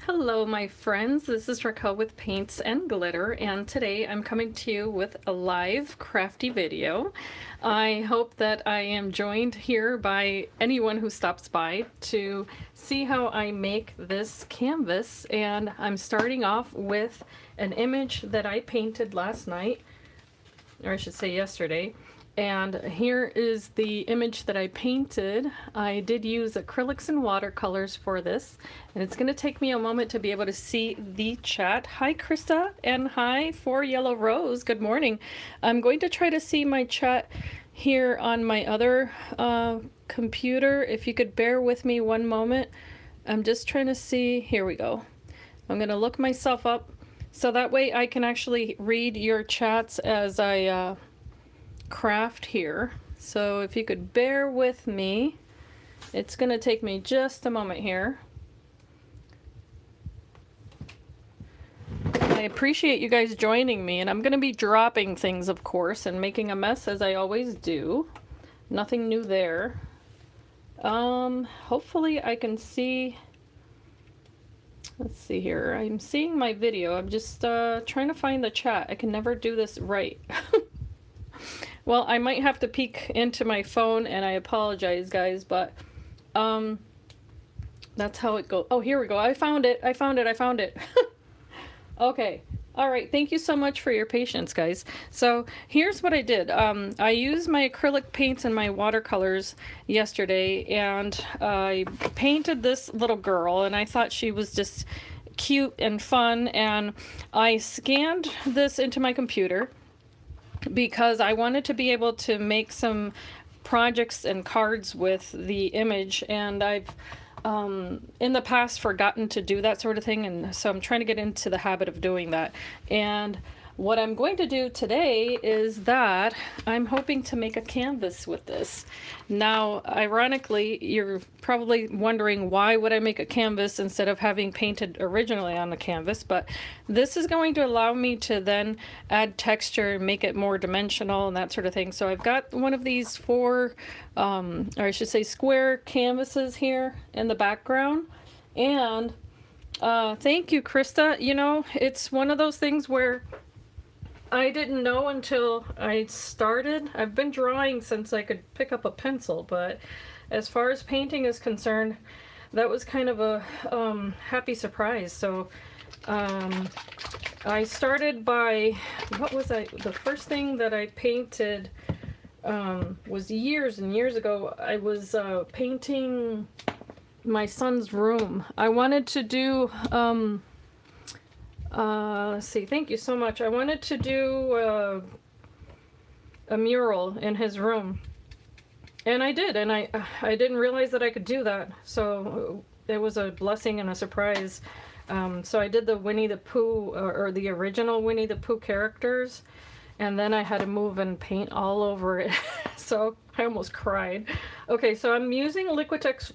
Hello my friends, this is Raquel with Paints and Glitter, and today I'm coming to you with a live crafty video. I hope that I am joined here by anyone who stops by to see how I make this canvas, and I'm starting off with an image that I painted last night, or I should say yesterday. And here is the image that I painted. I did use acrylics and watercolors for this, and it's going to take me a moment to be able to see the chat. Hi Krista, and hi 4Yellow Rose, good morning. I'm going to try to see my chat here on my other computer. If you could bear with me one moment. I'm just trying to see, here we go. I'm going to look myself up so that way I can actually read your chats as I craft here. So if you could bear with me, it's gonna take me just a moment here. I appreciate you guys joining me, and I'm gonna be dropping things, of course, and making a mess as I always do. Nothing new there. Hopefully I can see. Let's see here. I'm seeing my video. I'm just trying to find the chat. I can never do this right. Well, I might have to peek into my phone, and I apologize, guys, but that's how it goes. Oh, here we go. I found it. I found it. Okay. All right. Thank you so much for your patience, guys. So here's what I did. I used my acrylic paints and my watercolors yesterday, and I painted this little girl, and I thought she was just cute and fun, and I scanned this into my computer because I wanted to be able to make some projects and cards with the image, and I've in the past forgotten to do that sort of thing, and so I'm trying to get into the habit of doing that. And what I'm going to do today is that I'm hoping to make a canvas with this. Now, ironically, you're probably wondering why would I make a canvas instead of having painted originally on the canvas, but this is going to allow me to then add texture and make it more dimensional and that sort of thing. So I've got one of these four, or I should say square canvases here in the background. And thank you, Krista. You know, it's one of those things where I didn't know until I started. I've been drawing since I could pick up a pencil, but as far as painting is concerned, that was kind of a happy surprise. So I started by, what was the first thing that I painted was years and years ago. I was painting my son's room. I wanted to do let's see, thank you so much. I wanted to do a mural in his room, and I did, and I didn't realize that I could do that, so it was a blessing and a surprise. So I did the Winnie the Pooh, or the original Winnie the Pooh characters, and then I had to move and paint all over it. So I almost cried. Okay, so I'm using Liquitex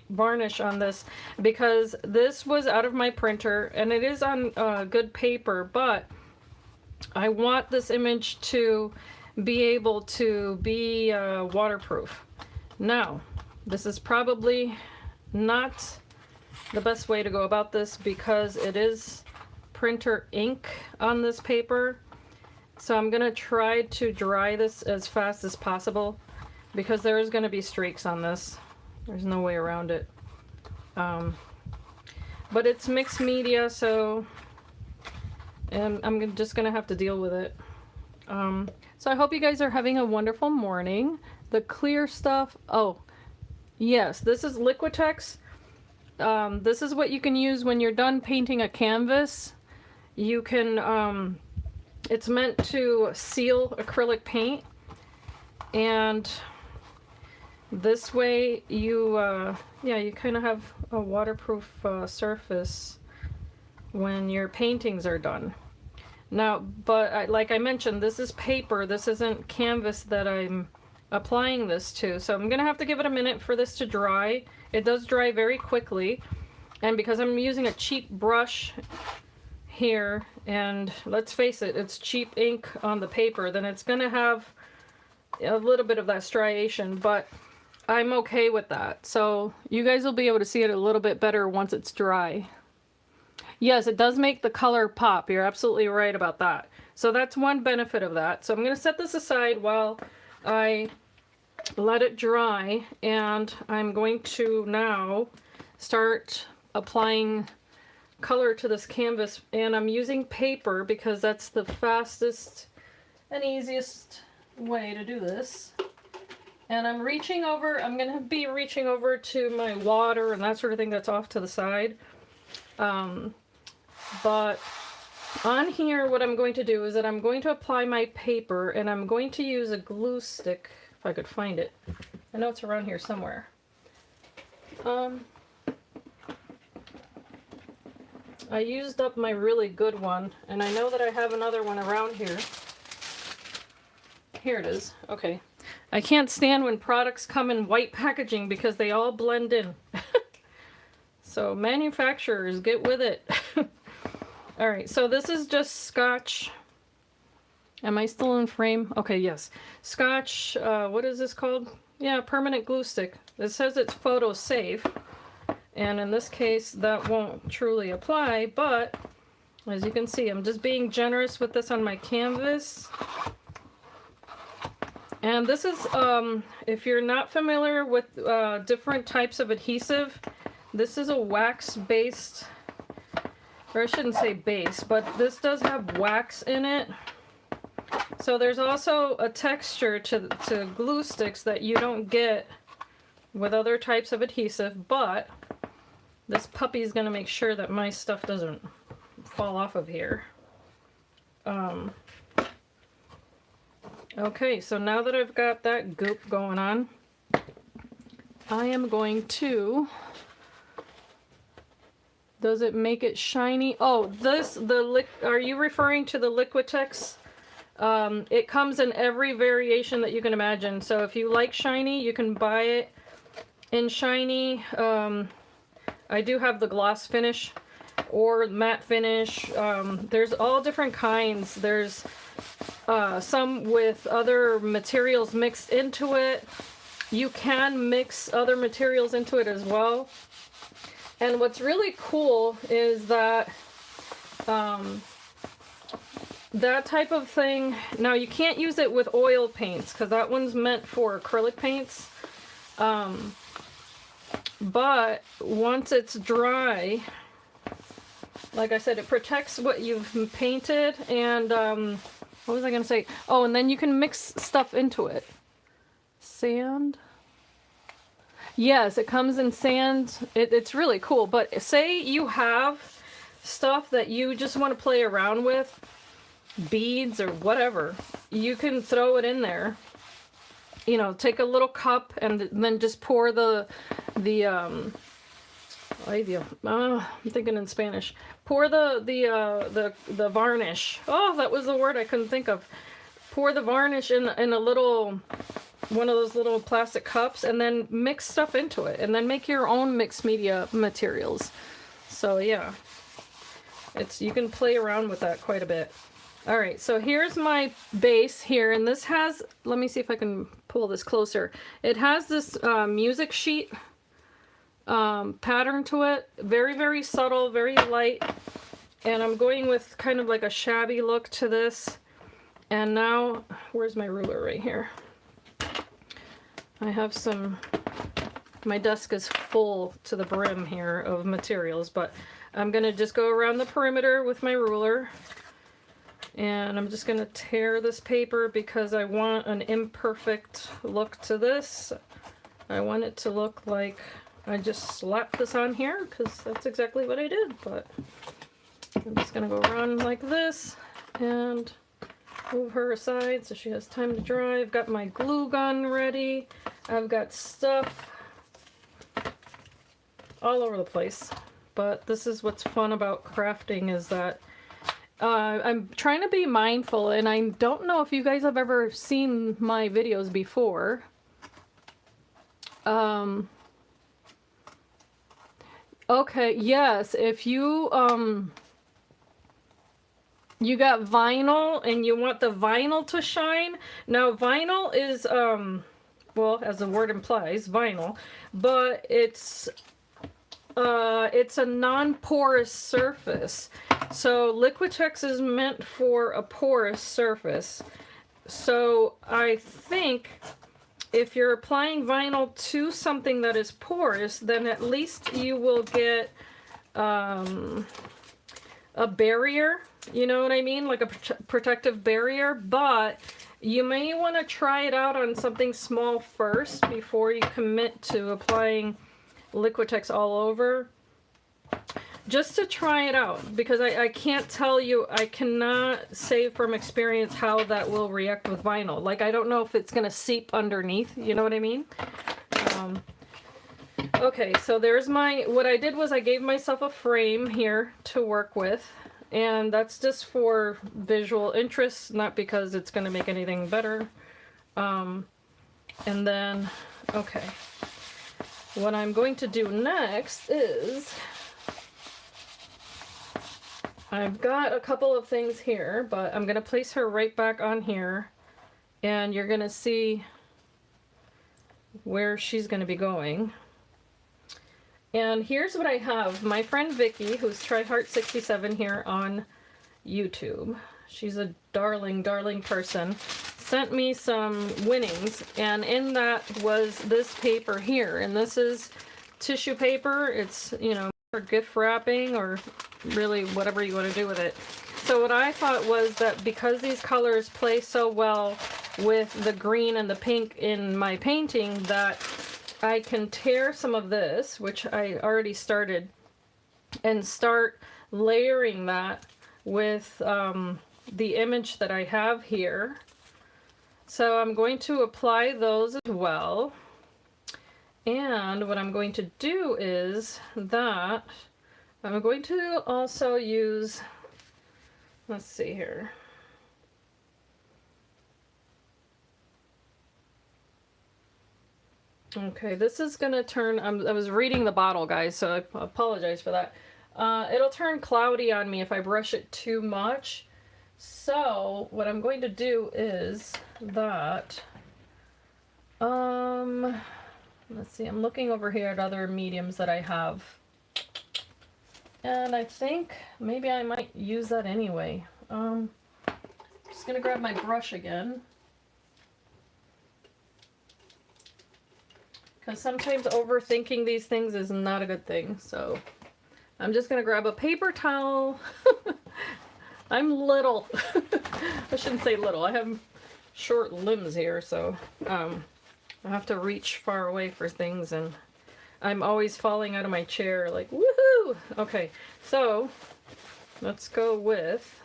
varnish on this because this was out of my printer, and it is on good paper, but I want this image to be able to be waterproof. Now, this is probably not the best way to go about this because it is printer ink on this paper, so I'm gonna try to dry this as fast as possible because there is going to be streaks on this. There's no way around it. But it's mixed media, so I'm just going to have to deal with it. So I hope you guys are having a wonderful morning. The clear stuff, oh, yes, this is Liquitex. This is what you can use when you're done painting a canvas. You can, it's meant to seal acrylic paint, and this way you yeah, you kind of have a waterproof surface when your paintings are done. Now, but like I mentioned, this is paper. This isn't canvas that I'm applying this to, so I'm gonna have to give it a minute for this to dry. It does dry very quickly, and because I'm using a cheap brush here, and let's face it, it's cheap ink on the paper, then it's gonna have a little bit of that striation, but I'm okay with that. So you guys will be able to see it a little bit better once it's dry. Yes, it does make the color pop. You're absolutely right about that. So that's one benefit of that. So I'm going to set this aside while I let it dry, and I'm going to now start applying color to this canvas, and I'm using paper because that's the fastest and easiest way to do this. And I'm reaching over, I'm going to be reaching over to my water and that sort of thing that's off to the side. But on here, what I'm going to do is that I'm going to apply my paper, and I'm going to use a glue stick, if I could find it. I know it's around here somewhere. I used up my really good one, and I know that I have another one around here. Here it is. Okay. I can't stand when products come in white packaging because they all blend in. So manufacturers, get with it. Alright, so this is just Scotch. Am I still in frame? Okay, yes. Scotch, what is this called? Yeah, permanent glue stick. It says it's photo safe. And in this case, that won't truly apply, but as you can see, I'm just being generous with this on my canvas. And this is, if you're not familiar with different types of adhesive, this is a wax-based, or I shouldn't say base, but this does have wax in it. So there's also a texture to glue sticks that you don't get with other types of adhesive, but this puppy is going to make sure that my stuff doesn't fall off of here. Okay, so now that I've got that goop going on, I am going to... Does it make it shiny? Oh, this, are you referring to the Liquitex? It comes in every variation that you can imagine. So if you like shiny, you can buy it in shiny. I do have the gloss finish or matte finish. There's all different kinds. There's some with other materials mixed into it. You can mix other materials into it as well. And what's really cool is that that type of thing, now you can't use it with oil paints because that one's meant for acrylic paints. But once it's dry, like I said, it protects what you've painted, and what was I going to say? Oh, and then you can mix stuff into it. Sand? Yes, it comes in sand. It's really cool, but say you have stuff that you just want to play around with, beads or whatever, you can throw it in there. You know, take a little cup and then just pour I'm thinking in Spanish. Pour the varnish. Oh, that was the word I couldn't think of. Pour the varnish in a little, one of those little plastic cups, and then mix stuff into it, and then make your own mixed media materials. So yeah, you can play around with that quite a bit. All right, so here's my base here, and this has, let me see if I can pull this closer. It has this music sheet pattern to it, very, very subtle, very light, and I'm going with kind of like a shabby look to this. And now, where's my ruler? Right here. I have my desk is full to the brim here of materials, but I'm gonna just go around the perimeter with my ruler. And I'm just going to tear this paper because I want an imperfect look to this. I want it to look like I just slapped this on here because that's exactly what I did. But I'm just going to go around like this and move her aside so she has time to dry. I've got my glue gun ready. I've got stuff all over the place. But this is what's fun about crafting, is that I'm trying to be mindful, and I don't know if you guys have ever seen my videos before. Okay, yes, if you you got vinyl and you want the vinyl to shine. Now vinyl is, well, as the word implies, vinyl, but it's It's a non-porous surface. So Liquitex is meant for a porous surface. So I think if you're applying vinyl to something that is porous, then at least you will get a barrier, you know what I mean? Like a protective barrier, but you may want to try it out on something small first before you commit to applying Liquitex all over, just to try it out, because I can't tell you, I cannot say from experience how that will react with vinyl. Like, I don't know if it's going to seep underneath, you know what I mean? Okay, so there's my, what I did was I gave myself a frame here to work with, and that's just for visual interest, not because it's going to make anything better. And then, okay. What I'm going to do next is, I've got a couple of things here, but I'm going to place her right back on here, and you're going to see where she's going to be going. And here's what I have. My friend Vicky, who's TryHeart67 here on YouTube, she's a darling, darling person, sent me some winnings, and in that was this paper here, and this is tissue paper. It's, you know, for gift wrapping or really whatever you want to do with it. So what I thought was that because these colors play so well with the green and the pink in my painting, that I can tear some of this, which I already started, and start layering that with the image that I have here. So I'm going to apply those as well. And what I'm going to do is that I'm going to also use, let's see here. Okay, this is going to turn, I was reading the bottle, guys, so I apologize for that. It'll turn cloudy on me if I brush it too much. So what I'm going to do is that, let's see, I'm looking over here at other mediums that I have. And I think maybe I might use that anyway. Just gonna grab my brush again, because sometimes overthinking these things is not a good thing. So I'm just gonna grab a paper towel. I'm little. I shouldn't say little. I have short limbs here, so I have to reach far away for things, and I'm always falling out of my chair like, woohoo! Okay, so let's go with,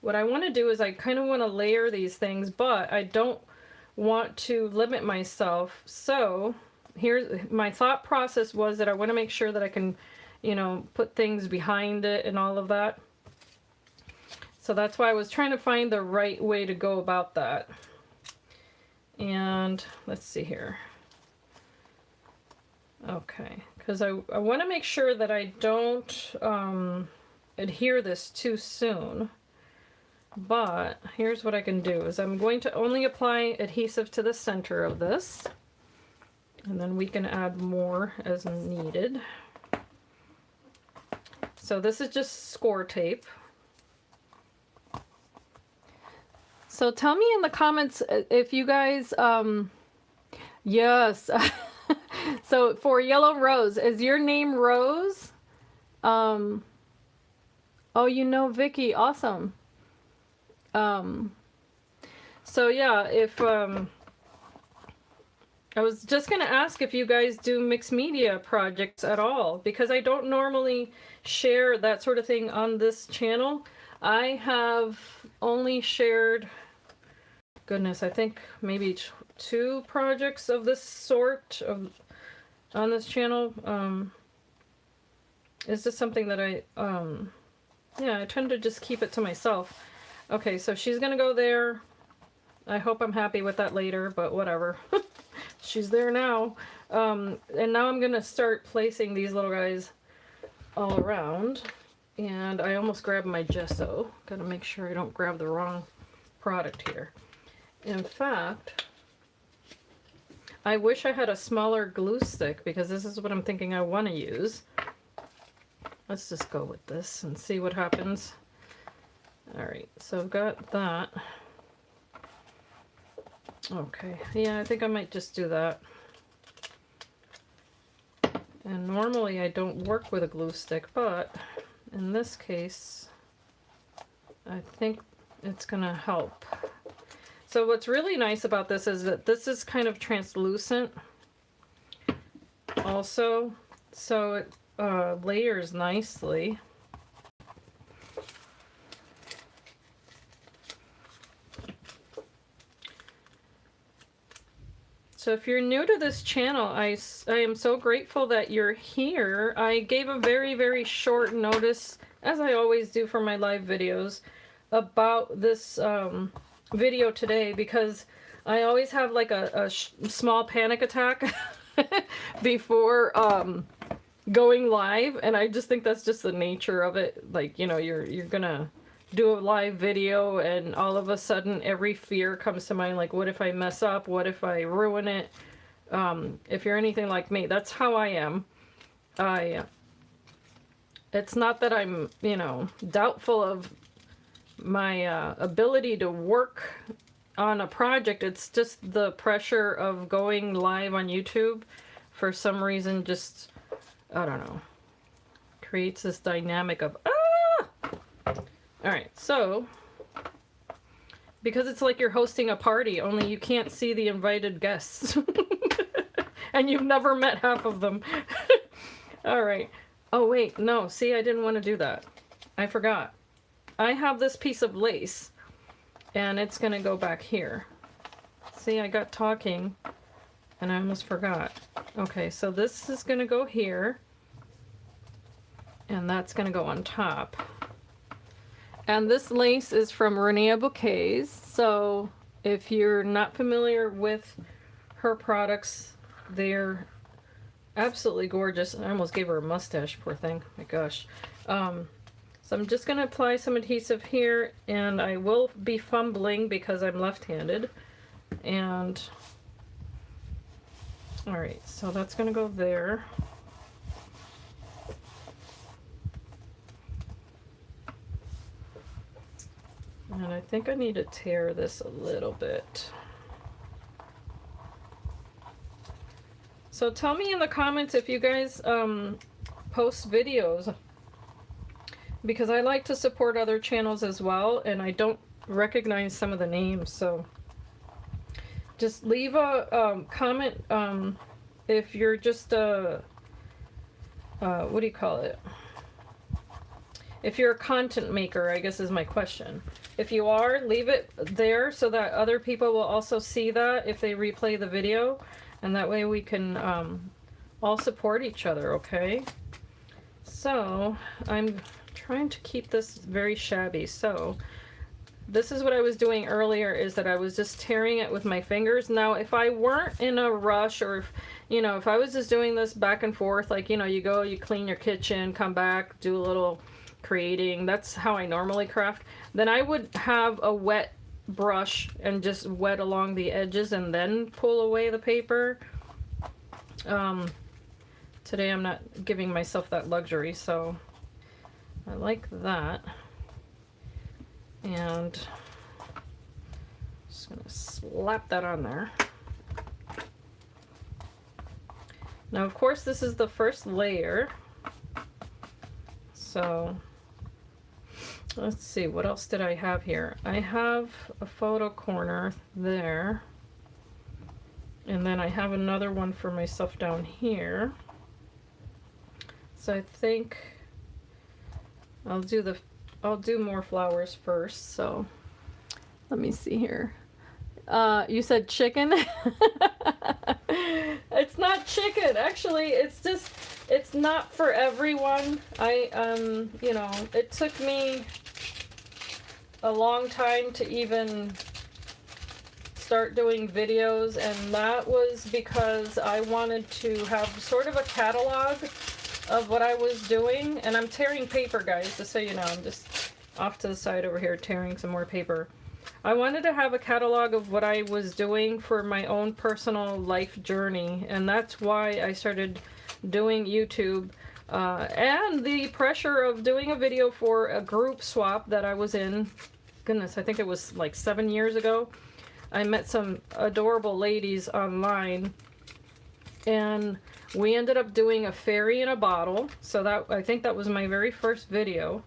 what I want to do is I kind of want to layer these things, but I don't want to limit myself. So here's my thought process, was that I want to make sure that I can, you know, put things behind it and all of that. So that's why I was trying to find the right way to go about that. And let's see here. Okay, because I want to make sure that I don't adhere this too soon. But here's what I can do, is I'm going to only apply adhesive to the center of this, and then we can add more as needed. So this is just score tape. So tell me in the comments if you guys, yes. So for Yellow Rose, is your name Rose? Oh, you know Vicky, awesome. So yeah, if, I was just gonna ask if you guys do mixed media projects at all, because I don't normally share that sort of thing on this channel. I have only shared, goodness, I think maybe 2 projects of this sort on this channel. It's just something that yeah, I tend to just keep it to myself. Okay, so she's gonna go there. I hope I'm happy with that later, but whatever. She's there now. And now I'm gonna start placing these little guys all around. And I almost grabbed my gesso. Gotta make sure I don't grab the wrong product here. In fact, I wish I had a smaller glue stick because this is what I'm thinking I want to use. Let's just go with this and see what happens. Alright, so I've got that. Okay, yeah, I think I might just do that. And normally I don't work with a glue stick, but in this case, I think it's gonna help. So what's really nice about this is that this is kind of translucent also, so it layers nicely. So if you're new to this channel, I am so grateful that you're here. I gave a very, very short notice, as I always do for my live videos, about this video today because I always have like a small panic attack before going live, and I just think that's just the nature of it. Like, you know, you're gonna do a live video and all of a sudden every fear comes to mind, like what if I mess up, what if I ruin it. If you're anything like me, that's how I am. It's not that I'm, you know, doubtful of my ability to work on a project. It's just the pressure of going live on YouTube for some reason just, I don't know, creates this dynamic of Alright, so because it's like you're hosting a party, only you can't see the invited guests. And you've never met half of them. Alright. Oh wait, no, see, I didn't want to do that. I forgot. I have this piece of lace and it's gonna go back here. See, I got talking and I almost forgot. Okay, so this is gonna go here and that's gonna go on top. And this lace is from Reneabouquets, so if you're not familiar with her products, they're absolutely gorgeous. I almost gave her a mustache, poor thing. My gosh. So I'm just going to apply some adhesive here, and I will be fumbling because I'm left-handed. And alright, so that's going to go there. And I think I need to tear this a little bit. So tell me in the comments if you guys post videos, because I like to support other channels as well, and I don't recognize some of the names, so just leave a comment if you're just a, what do you call it? If you're a content maker, I guess is my question. If you are, leave it there so that other people will also see that if they replay the video, and that way we can all support each other, okay? So I'm trying to keep this very shabby. So this is what I was doing earlier, is that I was just tearing it with my fingers. Now if I weren't in a rush, or if, you know, if I was just doing this back and forth, like, you know, you go, you clean your kitchen, come back, do a little creating, that's how I normally craft, then I would have a wet brush and just wet along the edges and then pull away the paper. Today I'm not giving myself that luxury, so I like that. And just gonna slap that on there. Now of course this is the first layer, so let's see, what else did I have here? I have a photo corner there, and then I have another one for myself down here. So I think I'll do more flowers first. So let me see here. You said chicken? It's not chicken, actually. It's just, it's not for everyone. You know, it took me a long time to even start doing videos, and that was because I wanted to have sort of a catalog of what I was doing. And I'm tearing paper, guys, just so you know. I'm just off to the side over here tearing some more paper. I wanted to have a catalog of what I was doing for my own personal life journey, and that's why I started doing YouTube. And the pressure of doing a video for a group swap that I was in. Goodness, I think it was like 7 years ago. I met some adorable ladies online, and we ended up doing a fairy in a bottle. So that, I think that was my very first video,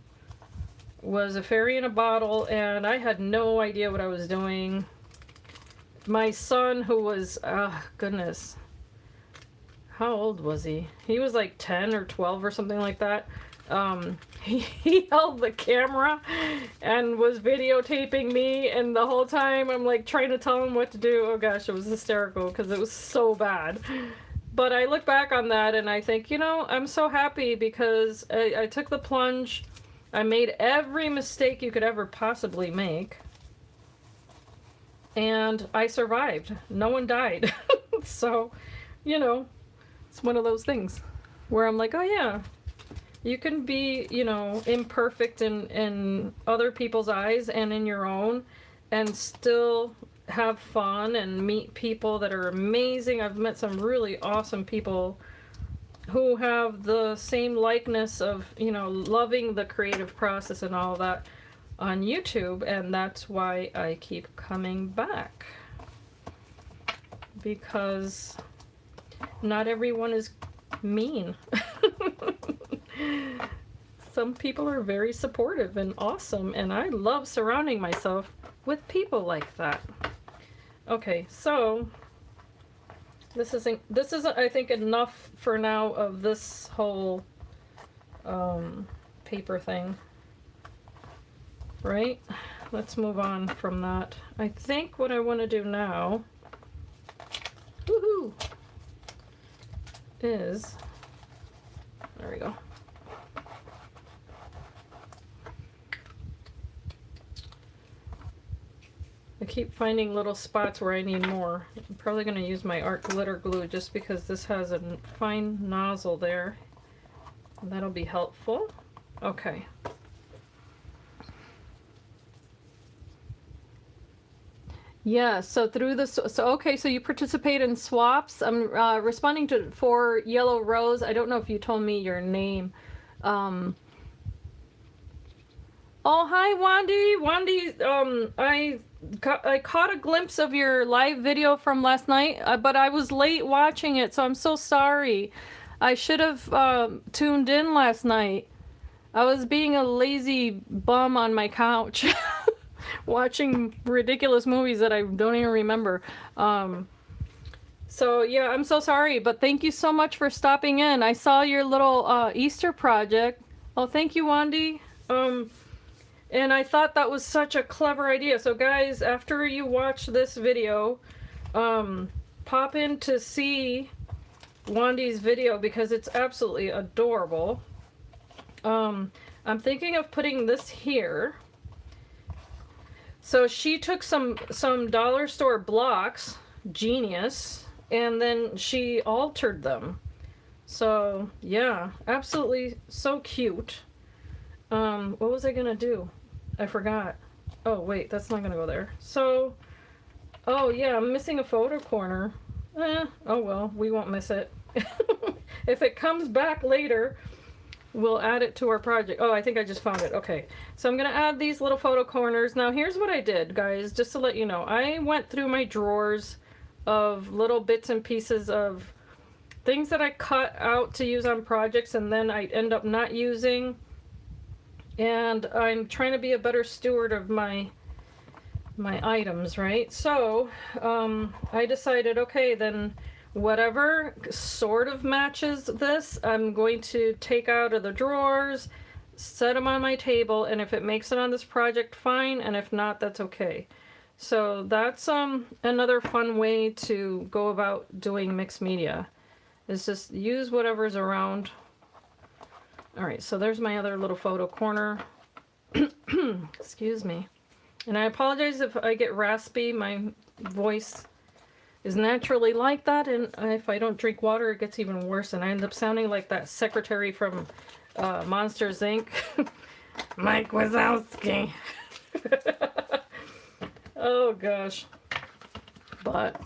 was a fairy in a bottle, and I had no idea what I was doing. My son, who was, goodness, how old was he? He was like 10 or 12 or something like that. He held the camera and was videotaping me, and the whole time I'm like trying to tell him what to do. Oh gosh, it was hysterical because it was so bad. But I look back on that and I think, you know, I'm so happy because I took the plunge. I made every mistake you could ever possibly make, and I survived. No one died. So, you know, it's one of those things where I'm like, oh yeah, you can be, you know, imperfect in other people's eyes and in your own, and still have fun and meet people that are amazing. I've met some really awesome people who have the same likeness of, you know, loving the creative process and all that on YouTube, and that's why I keep coming back, because not everyone is mean. Some people are very supportive and awesome, and I love surrounding myself with people like that. Okay, so this isn't I think enough for now of this whole paper thing, right? Let's move on from that. I think what I want to do now, woohoo, is, there we go. I keep finding little spots where I need more. I'm probably going to use my art glitter glue just because this has a fine nozzle there. That'll be helpful. Okay. Yeah, so through this, so okay, so you participate in swaps. I'm responding to for Yellow Rose. I don't know if you told me your name. Oh, hi, Wandy. Wandy, I caught a glimpse of your live video from last night, but I was late watching it, so I'm so sorry. I should have tuned in last night. I was being a lazy bum on my couch watching ridiculous movies that I don't even remember. So yeah, I'm so sorry, but thank you so much for stopping in. I saw your little Easter project. Oh, thank you, Wandy. And I thought that was such a clever idea. So guys, after you watch this video, pop in to see Wandy's video because it's absolutely adorable. I'm thinking of putting this here. So she took some dollar store blocks, genius, and then she altered them. So yeah, absolutely so cute. What was I gonna do? I forgot. Oh wait, that's not gonna go there. So, oh yeah, I'm missing a photo corner. Oh well, we won't miss it. If it comes back later, we'll add it to our project. Oh, I think I just found it. Okay, so I'm gonna add these little photo corners. Now here's what I did, guys, just to let you know. I went through my drawers of little bits and pieces of things that I cut out to use on projects and then I end up not using. And I'm trying to be a better steward of my items, right? So I decided, okay, then whatever sort of matches this, I'm going to take out of the drawers, set them on my table, and if it makes it on this project, fine, and if not, that's okay. So that's another fun way to go about doing mixed media, is just use whatever's around. All right, so there's my other little photo corner. Excuse me. And I apologize if I get raspy. My voice is naturally like that, and if I don't drink water, it gets even worse, and I end up sounding like that secretary from Monsters, Inc. Mike Wazowski. Oh gosh. But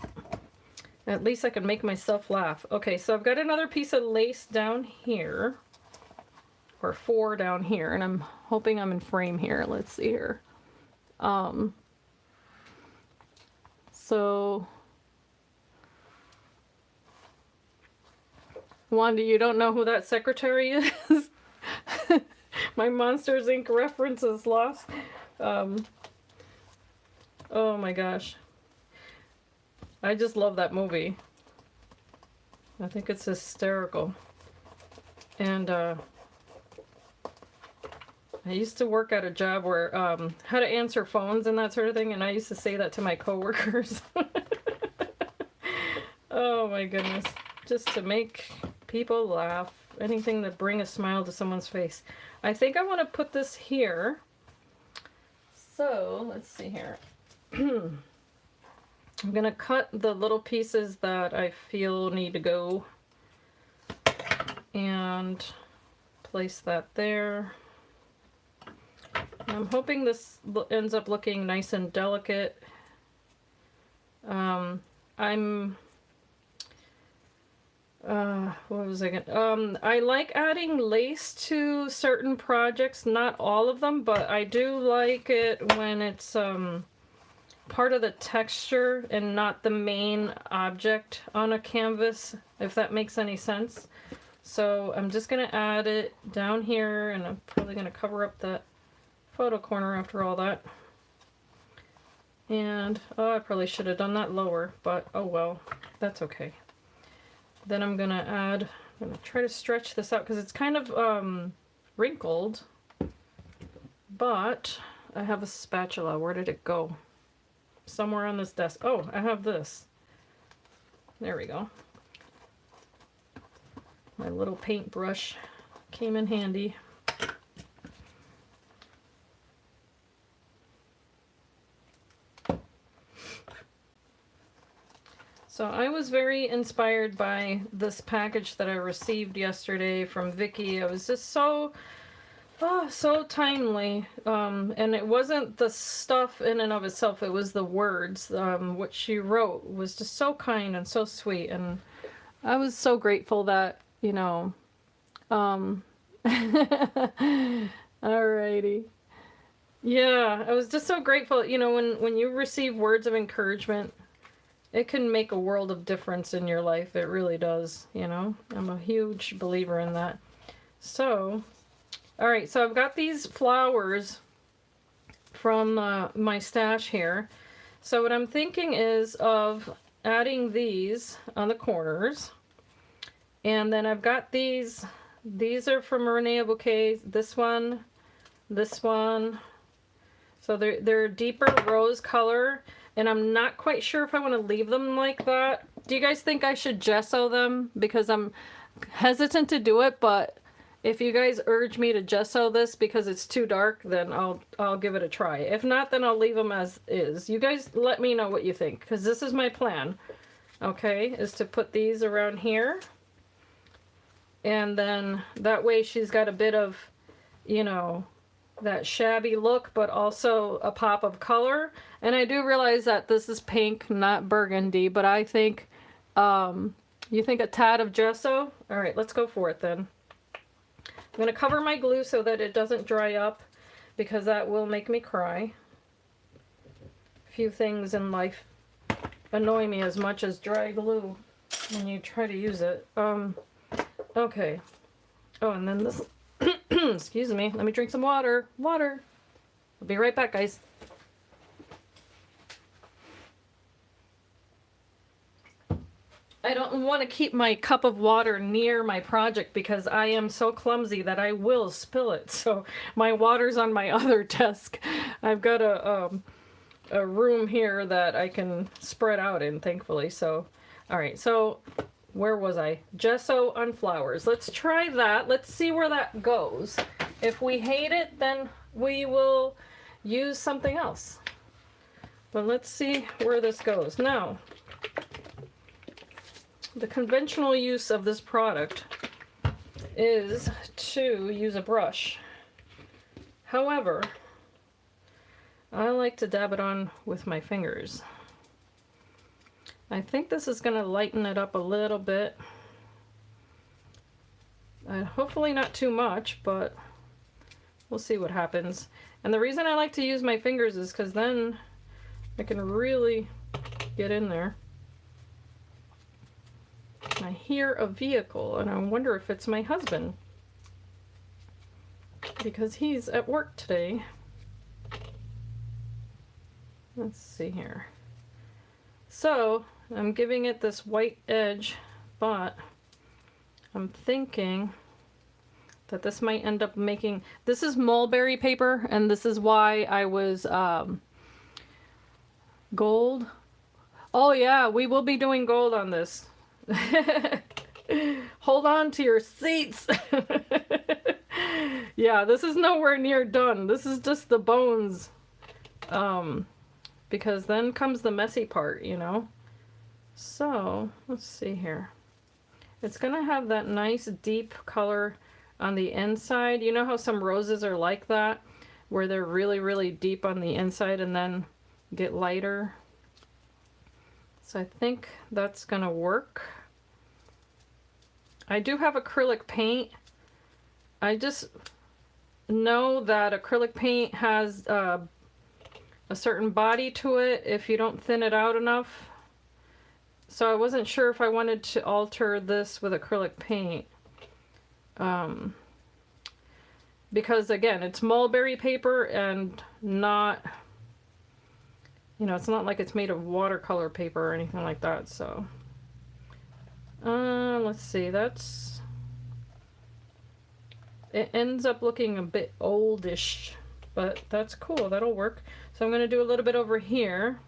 at least I can make myself laugh. Okay, so I've got another piece of lace down here. Or 4 down here, and I'm hoping I'm in frame here. Let's see here. So Wanda, you don't know who that secretary is? My Monsters Inc. reference is lost. Oh my gosh. I just love that movie. I think it's hysterical. And I used to work at a job where how to answer phones and that sort of thing, and I used to say that to my coworkers. Oh my goodness. Just to make people laugh. Anything to bring a smile to someone's face. I think I want to put this here. So, let's see here. I'm going to cut the little pieces that I feel need to go. And place that there. I'm hoping this ends up looking nice and delicate. What was I gonna, I like adding lace to certain projects, not all of them, but I do like it when it's part of the texture and not the main object on a canvas, if that makes any sense. So I'm just gonna add it down here, and I'm probably gonna cover up that photo corner after all that. And oh, I probably should have done that lower, but oh well, that's okay. Then I'm gonna try to stretch this out because it's kind of wrinkled, but I have a spatula. Where did it go? Somewhere on this desk. Oh, I have this. There we go. My little paintbrush came in handy. So I was very inspired by this package that I received yesterday from Vicky. It was just so timely. And it wasn't the stuff in and of itself, it was the words. What she wrote was just so kind and so sweet. And I was so grateful that, you know, alrighty. Yeah, I was just so grateful, you know, when you receive words of encouragement, it can make a world of difference in your life. It really does, you know. I'm a huge believer in that. So, all right, so I've got these flowers from my stash here. So what I'm thinking is of adding these on the corners. And then I've got these are from Reneabouquets, this one. So they're deeper rose color. And I'm not quite sure if I want to leave them like that. Do you guys think I should gesso them? Because I'm hesitant to do it, but if you guys urge me to gesso this because it's too dark, then I'll give it a try. If not, then I'll leave them as is. You guys let me know what you think, because this is my plan. Okay, is to put these around here. And then that way she's got a bit of, you know, that shabby look, but also a pop of color. And I do realize that this is pink, not burgundy, but I think, you think a tad of gesso? All right, let's go for it then. I'm going to cover my glue so that it doesn't dry up, because that will make me cry. Few things in life annoy me as much as dry glue when you try to use it. Okay. Oh, and then this... Excuse me, let me drink some water. I'll be right back, guys. I don't want to keep my cup of water near my project because I am so clumsy that I will spill it. So my water's on my other desk. I've got a room here that I can spread out in, thankfully. So, all right, so where was I? Gesso on flowers. Let's try that. Let's see where that goes. If we hate it, then we will use something else. But let's see where this goes. Now, the conventional use of this product is to use a brush. However, I like to dab it on with my fingers. I think this is going to lighten it up a little bit. Hopefully not too much, but we'll see what happens. And the reason I like to use my fingers is because then I can really get in there. I hear a vehicle and I wonder if it's my husband, because he's at work today. Let's see here. So I'm giving it this white edge, but I'm thinking that this might end up making, this is mulberry paper, and this is why I was gold. Oh yeah, we will be doing gold on this. Hold on to your seats. Yeah, this is nowhere near done. This is just the bones. Because then comes the messy part, you know? So, let's see here. It's gonna have that nice deep color on the inside. You know how some roses are like that? Where they're really, really deep on the inside and then get lighter. So I think that's gonna work. I do have acrylic paint. I just know that acrylic paint has a certain body to it if you don't thin it out enough. So I wasn't sure if I wanted to alter this with acrylic paint. Because again, it's mulberry paper and not, you know, it's not like it's made of watercolor paper or anything like that, so. Let's see, that's, it ends up looking a bit oldish, but that's cool, that'll work. So I'm gonna do a little bit over here.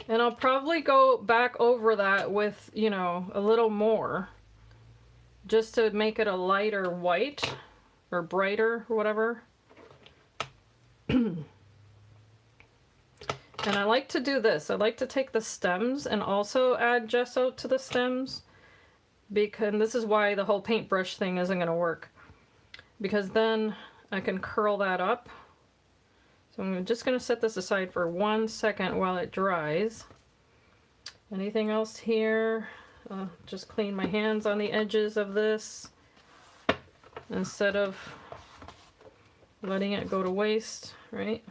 And I'll probably go back over that with, you know, a little more, just to make it a lighter white, or brighter, or whatever. And I like to do this. I like to take the stems and also add gesso to the stems, because this is why the whole paintbrush thing isn't going to work, because then I can curl that up. So I'm just going to set this aside for 1 second while it dries. Anything else here? Just clean my hands on the edges of this instead of letting it go to waste, right?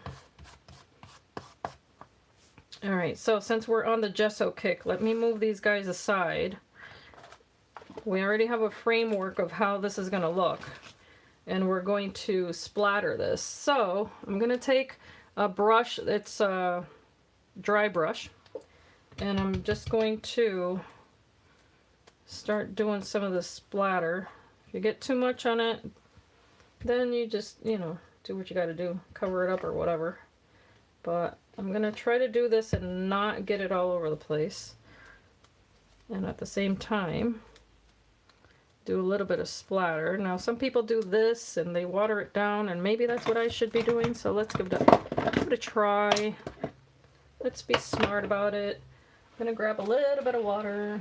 Alright, so since we're on the gesso kick, let me move these guys aside. We already have a framework of how this is going to look, and we're going to splatter this. So I'm going to take a brush, it's a dry brush, and I'm just going to start doing some of the splatter. If you get too much on it, then you just, you know, do what you got to do, cover it up or whatever. But I'm going to try to do this and not get it all over the place. And at the same time, do a little bit of splatter. Now some people do this and they water it down, and maybe that's what I should be doing. So let's give it a try. Let's be smart about it. I'm going to grab a little bit of water.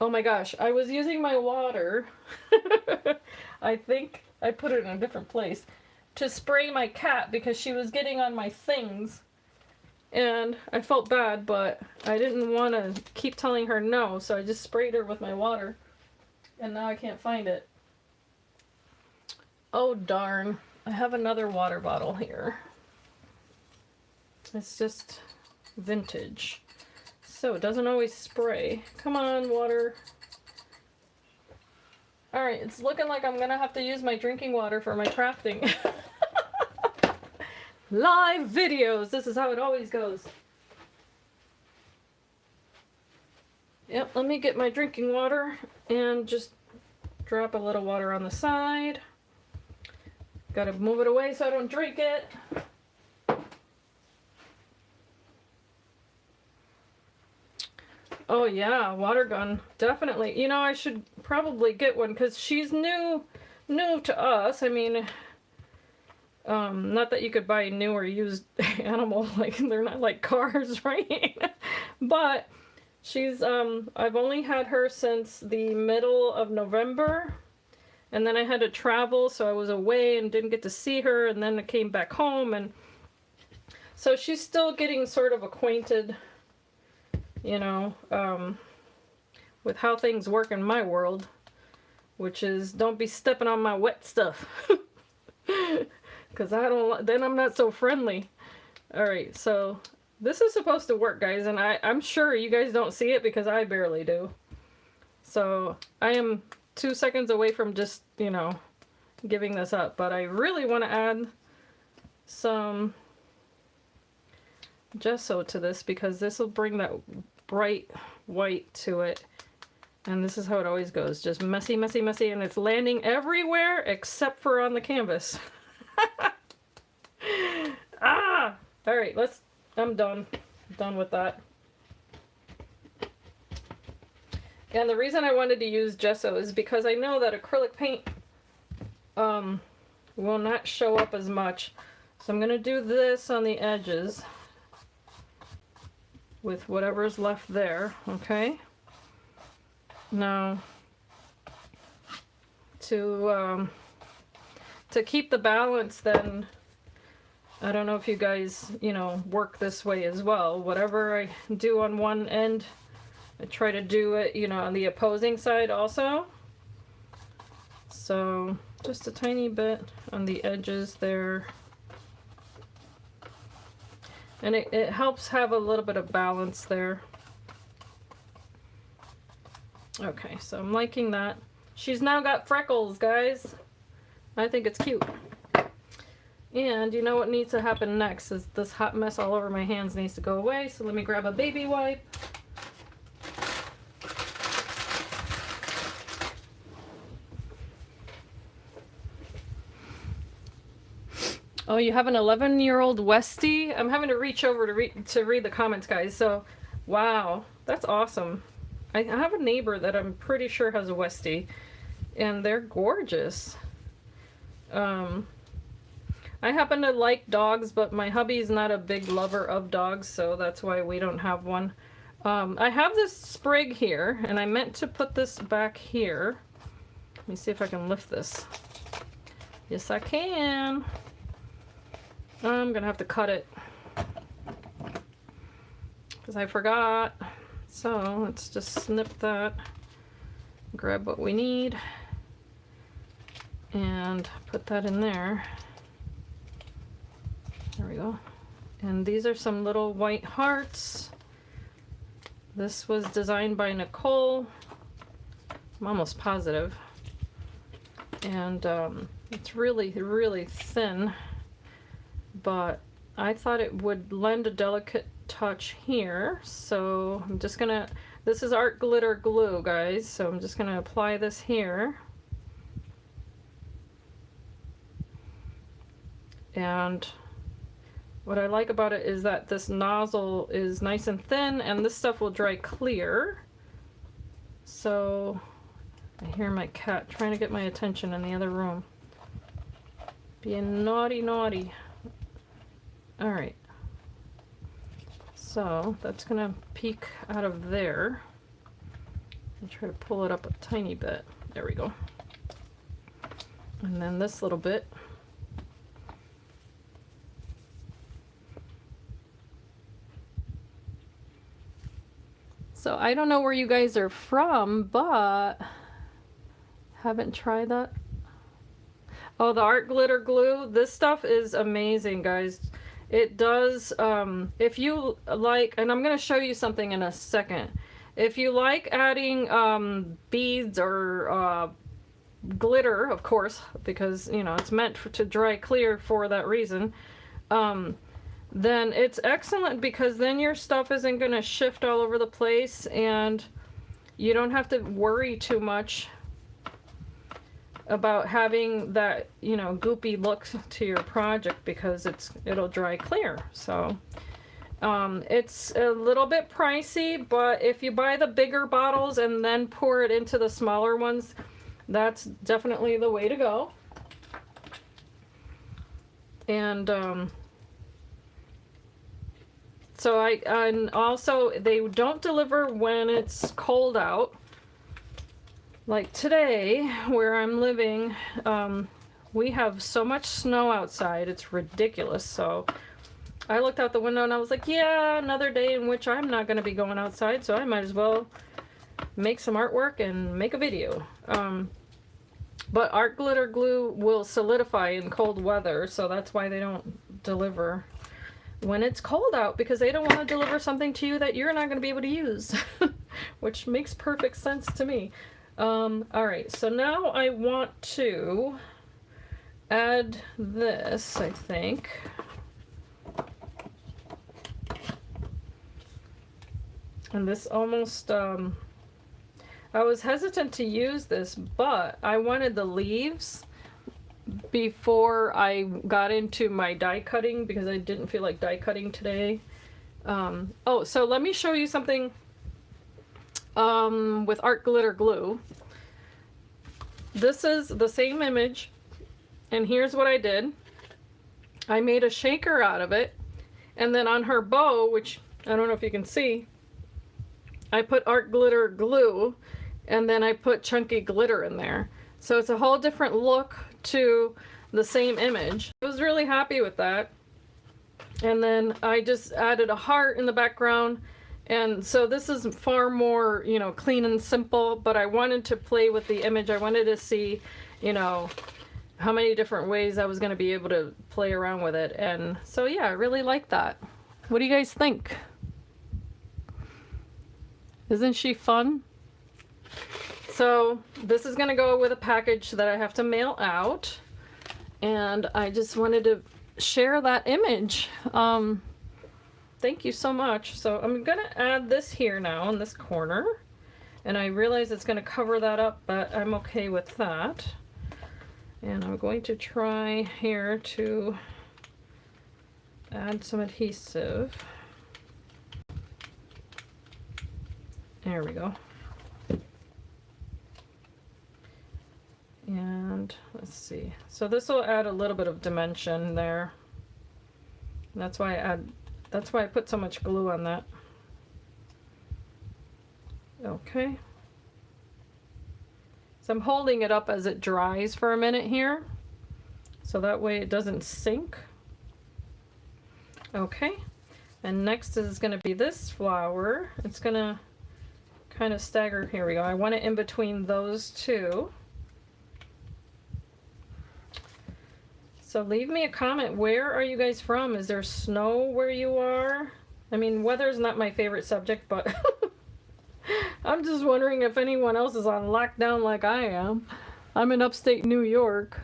Oh my gosh, I was using my water. I think I put it in a different place, to spray my cat because she was getting on my things, and I felt bad, but I didn't want to keep telling her no, so I just sprayed her with my water, and now I can't find it. Oh darn, I have another water bottle here. It's just vintage, so it doesn't always spray. Come on, water. Alright, it's looking like I'm gonna have to use my drinking water for my crafting. Live videos, this is how it always goes. Yep, let me get my drinking water and just drop a little water on the side. Gotta move it away so I don't drink it. Oh yeah, water gun, definitely. You know, I should probably get one because she's new to us. I mean, not that you could buy new or used animal, like they're not like cars, right? But she's, I've only had her since the middle of November, and then I had to travel, so I was away and didn't get to see her, and then I came back home, and so she's still getting sort of acquainted, you know, with how things work in my world, which is don't be stepping on my wet stuff. Because then I'm not so friendly. Alright, so this is supposed to work, guys, and I'm sure you guys don't see it because I barely do. So I am 2 seconds away from just, you know, giving this up, but I really want to add some gesso to this because this will bring that bright white to it. And this is how it always goes, just messy, messy, messy, and it's landing everywhere except for on the canvas. Ah! Alright, I'm done. Done with that. And the reason I wanted to use gesso is because I know that acrylic paint will not show up as much. So I'm going to do this on the edges with whatever's left there, okay? Now, to keep the balance, then I don't know if you guys, you know, work this way as well. Whatever I do on one end, I try to do it, you know, on the opposing side also. So just a tiny bit on the edges there. And it helps have a little bit of balance there. Okay, so I'm liking that. She's now got freckles, guys. I think it's cute. And you know what needs to happen next is this hot mess all over my hands needs to go away. So let me grab a baby wipe. Oh, you have an 11-year-old Westie? I'm having to reach over to read the comments, guys. So, wow, that's awesome. I have a neighbor that I'm pretty sure has a Westie, and they're gorgeous. I happen to like dogs, but my hubby's not a big lover of dogs, so that's why we don't have one. I have this sprig here, and I meant to put this back here. Let me see if I can lift this. Yes, I can. I'm gonna have to cut it because I forgot. So let's just snip that, grab what we need, and put that in there. There we go. And these are some little white hearts. This was designed by Nicole. I'm almost positive. And it's really, really thin, but I thought it would lend a delicate touch here, so I'm just gonna, this is art glitter glue, guys, so I'm just gonna apply this here. And what I like about it is that this nozzle is nice and thin, and this stuff will dry clear. So I hear my cat trying to get my attention in the other room, being naughty, naughty. All right. So that's gonna peek out of there. I'll try to pull it up a tiny bit. There we go. And then this little bit. So I don't know where you guys are from, but haven't tried that. Oh, the art glitter glue. This stuff is amazing, guys. It does, if you like, and I'm going to show you something in a second. If you like adding beads or glitter, of course, because, you know, it's meant to dry clear for that reason, then it's excellent because then your stuff isn't going to shift all over the place and you don't have to worry too much about having that, you know, goopy look to your project because it'll dry clear. So it's a little bit pricey, but if you buy the bigger bottles and then pour it into the smaller ones, that's definitely the way to go. And so and also they don't deliver when it's cold out. Like today, where I'm living, we have so much snow outside, it's ridiculous. So I looked out the window and I was like, yeah, another day in which I'm not going to be going outside, so I might as well make some artwork and make a video. But art glitter glue will solidify in cold weather, so that's why they don't deliver when it's cold out, because they don't want to deliver something to you that you're not going to be able to use, which makes perfect sense to me. Alright, so now I want to add this, I think. And this almost, I was hesitant to use this, but I wanted the leaves before I got into my die cutting because I didn't feel like die cutting today. Oh, so let me show you something with art glitter glue. This is the same image, and here's what I did. I made a shaker out of it, and then on her bow, which I don't know if you can see, I put art glitter glue, and then I put chunky glitter in there. So it's a whole different look to the same image. I was really happy with that. And then I just added a heart in the background. And so this is far more, you know, clean and simple, but I wanted to play with the image. I wanted to see, you know, how many different ways I was going to be able to play around with it. And so yeah, I really like that. What do you guys think? Isn't she fun? So this is going to go with a package that I have to mail out, and I just wanted to share that image. Thank you so much. So I'm going to add this here now in this corner, and I realize it's going to cover that up, but I'm okay with that. And I'm going to try here to add some adhesive. There we go. And let's see. So this will add a little bit of dimension there. And that's why I put so much glue on that. Okay. So I'm holding it up as it dries for a minute here, so that way it doesn't sink. Okay. And next is going to be this flower. It's going to kind of stagger. Here we go. I want it in between those two. So leave me a comment. Where are you guys from? Is there snow where you are? I mean, weather's not my favorite subject, but I'm just wondering if anyone else is on lockdown like I am. I'm in upstate New York.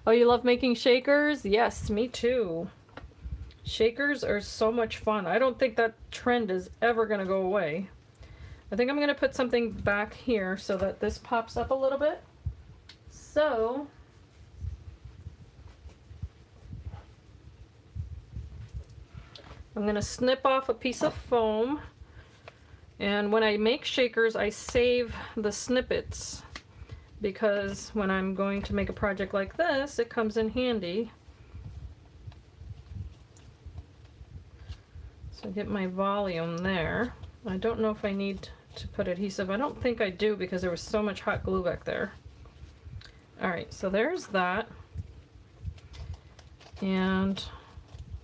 Oh, you love making shakers? Yes, me too. Shakers are so much fun. I don't think that trend is ever going to go away. I think I'm going to put something back here so that this pops up a little bit. So I'm going to snip off a piece of foam, and when I make shakers I save the snippets because when I'm going to make a project like this it comes in handy. So get my volume there. I don't know if I need to put adhesive. I don't think I do because there was so much hot glue back there. Alright, so there's that. And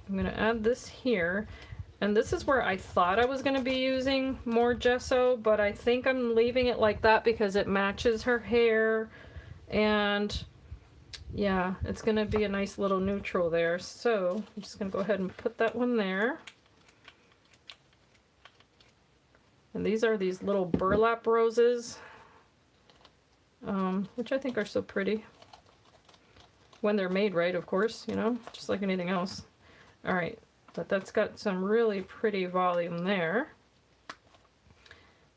I'm going to add this here, and this is where I thought I was going to be using more gesso, but I think I'm leaving it like that because it matches her hair, and yeah, it's going to be a nice little neutral there. So I'm just going to go ahead and put that one there. And these are these little burlap roses, which I think are so pretty when they're made right, of course, you know, just like anything else. Alright, but that's got some really pretty volume there.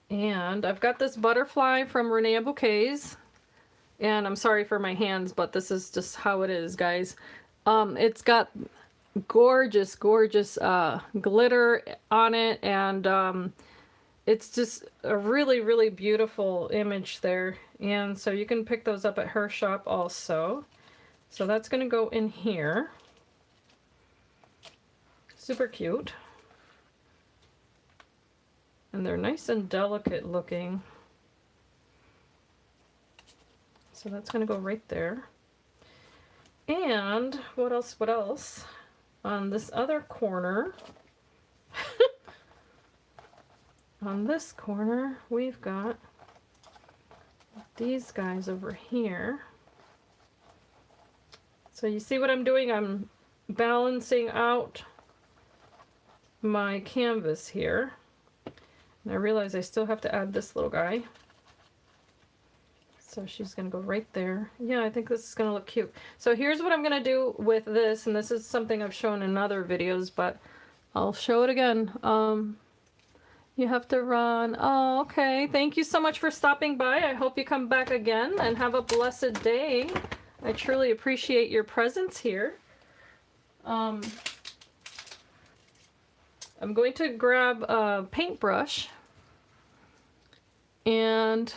And I've got this butterfly from Reneabouquets, and I'm sorry for my hands, but this is just how it is, guys. It's got gorgeous, gorgeous glitter on it, and it's just a really, really beautiful image there. And so you can pick those up at her shop also. So that's going to go in here. Super cute. And they're nice and delicate looking. So that's going to go right there. And what else? What else? On this other corner, on this corner, we've got these guys over here. So you see what I'm doing? I'm balancing out my canvas here. And I realize I still have to add this little guy. So she's going to go right there. Yeah, I think this is going to look cute. So here's what I'm going to do with this, and this is something I've shown in other videos, but I'll show it again. You have to run. Oh, okay. Thank you so much for stopping by. I hope you come back again and have a blessed day. I truly appreciate your presence here. I'm going to grab a paintbrush and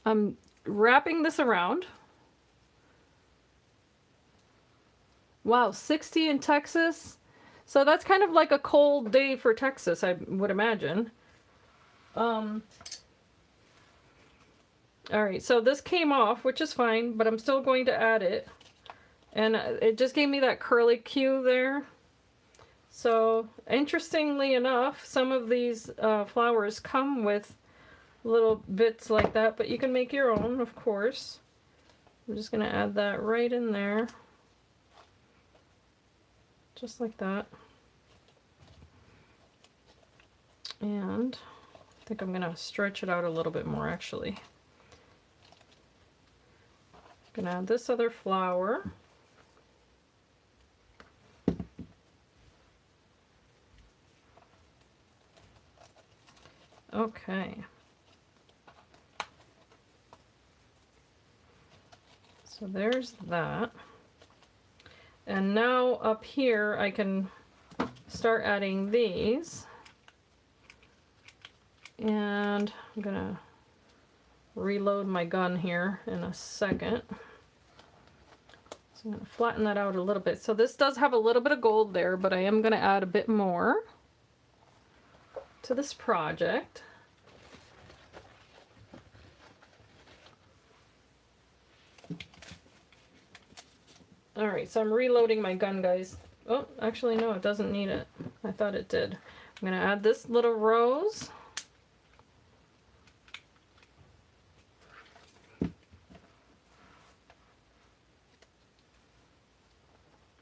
I'm wrapping this around. Wow, 60 in Texas. So that's kind of like a cold day for Texas, I would imagine. All right, so this came off, which is fine, but I'm still going to add it. And it just gave me that curly cue there. So interestingly enough, some of these flowers come with little bits like that, but you can make your own, of course. I'm just going to add that right in there. Just like that. And I think I'm going to stretch it out a little bit more, actually. I'm going to add this other flower. Okay. So there's that. And now up here I can start adding these. And I'm gonna reload my gun here in a second. So I'm gonna flatten that out a little bit. So this does have a little bit of gold there, but I am gonna add a bit more to this project. Alright, so I'm reloading my gun, guys. Oh, actually no, it doesn't need it. I thought it did. I'm going to add this little rose.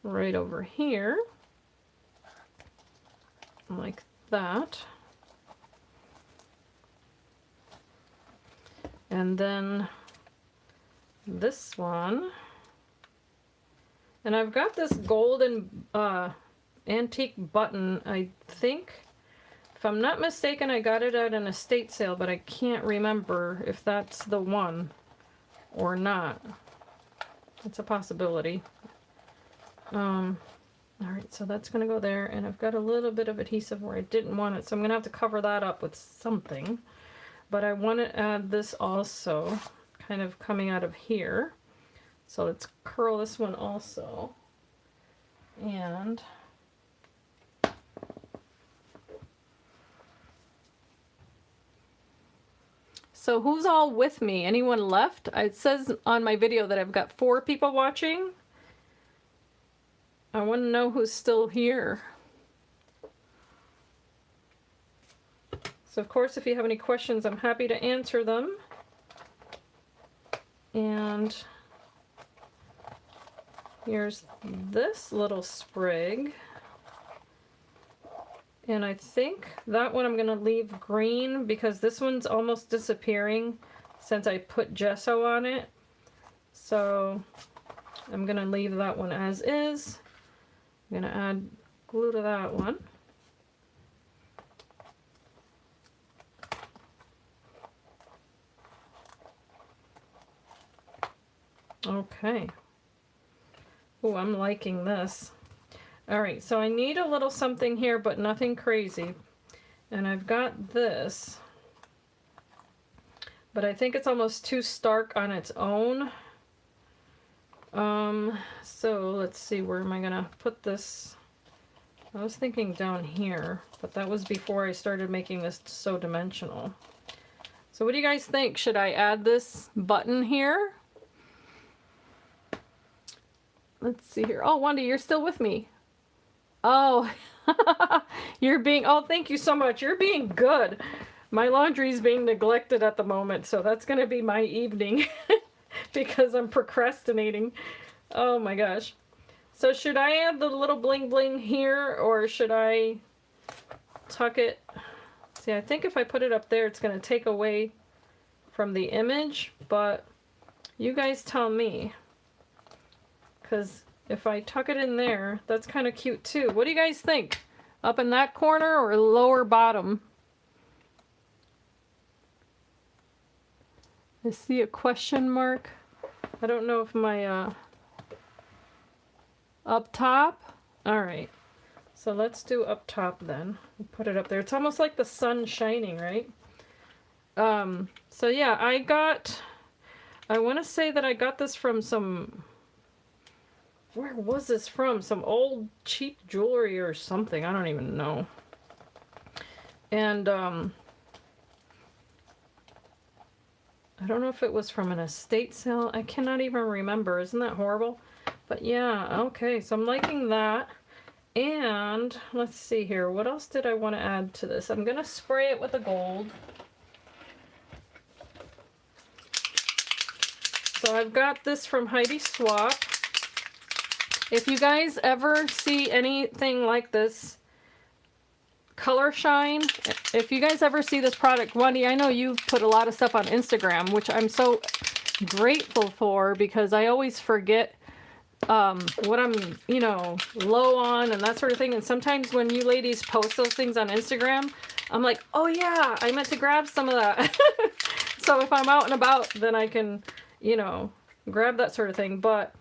Right over here. Like that. And then this one. And I've got this golden antique button, I think. If I'm not mistaken, I got it at an estate sale, but I can't remember if that's the one or not. It's a possibility. Alright, so that's going to go there, and I've got a little bit of adhesive where I didn't want it, so I'm going to have to cover that up with something. But I want to add this also, kind of coming out of here. So let's curl this one also. And so who's all with me? Anyone left? It says on my video that I've got 4 people watching. I want to know who's still here. So of course, if you have any questions, I'm happy to answer them. And here's this little sprig. And I think that one I'm going to leave green because this one's almost disappearing since I put gesso on it. So I'm going to leave that one as is. I'm going to add glue to that one. Okay. Oh, I'm liking this. Alright, so I need a little something here, but nothing crazy. And I've got this. But I think it's almost too stark on its own. So let's see, where am I going to put this? I was thinking down here, but that was before I started making this so dimensional. So what do you guys think? Should I add this button here? Let's see here. Oh, Wanda, you're still with me. Oh, you're being, oh, thank you so much. You're being good. My laundry is being neglected at the moment, so that's going to be my evening because I'm procrastinating. Oh my gosh. So should I add the little bling bling here, or should I tuck it? See, I think if I put it up there, it's going to take away from the image, but you guys tell me. Because if I tuck it in there, that's kind of cute too. What do you guys think? Up in that corner or lower bottom? I see a question mark. I don't know if my, up top? Alright. So let's do up top then. We'll put it up there. It's almost like the sun shining, right? So yeah, I want to say that I got this from some... Where was this from? Some old cheap jewelry or something. I don't even know. And, I don't know if it was from an estate sale. I cannot even remember. Isn't that horrible? But yeah, okay. So I'm liking that. And let's see here. What else did I want to add to this? I'm going to spray it with a gold. So I've got this from Heidi Swap. If you guys ever see anything like this, Color Shine, if you guys ever see this product, Wendy, I know you put a lot of stuff on Instagram, which I'm so grateful for because I always forget what I'm, you know, low on and that sort of thing. And sometimes when you ladies post those things on Instagram, I'm like, oh yeah, I meant to grab some of that. So if I'm out and about, then I can, you know, grab that sort of thing. But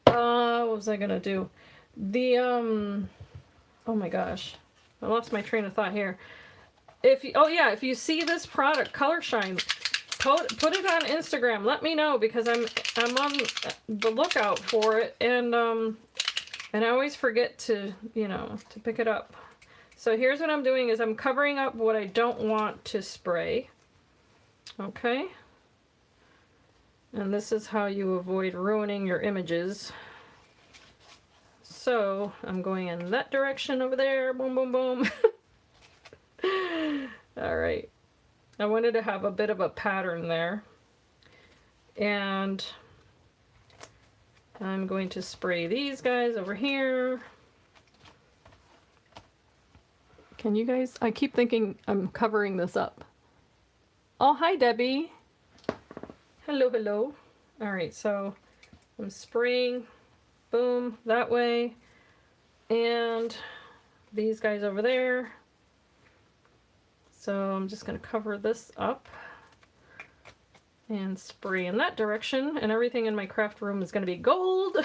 what was I gonna do? The oh my gosh, I lost my train of thought here. If you, oh yeah, if you see this product, Color Shine, put it on Instagram. Let me know because I'm on the lookout for it, and I always forget to, you know, to pick it up. So here's what I'm doing is I'm covering up what I don't want to spray. Okay. And this is how you avoid ruining your images. So I'm going in that direction over there. Boom, boom, boom. All right. I wanted to have a bit of a pattern there. And I'm going to spray these guys over here. Can you guys, I keep thinking I'm covering this up. Oh, hi, Debbie. Hello, hello. All right, so I'm spraying, boom, that way, and these guys over there. So I'm just going to cover this up and spray in that direction, and everything in my craft room is going to be gold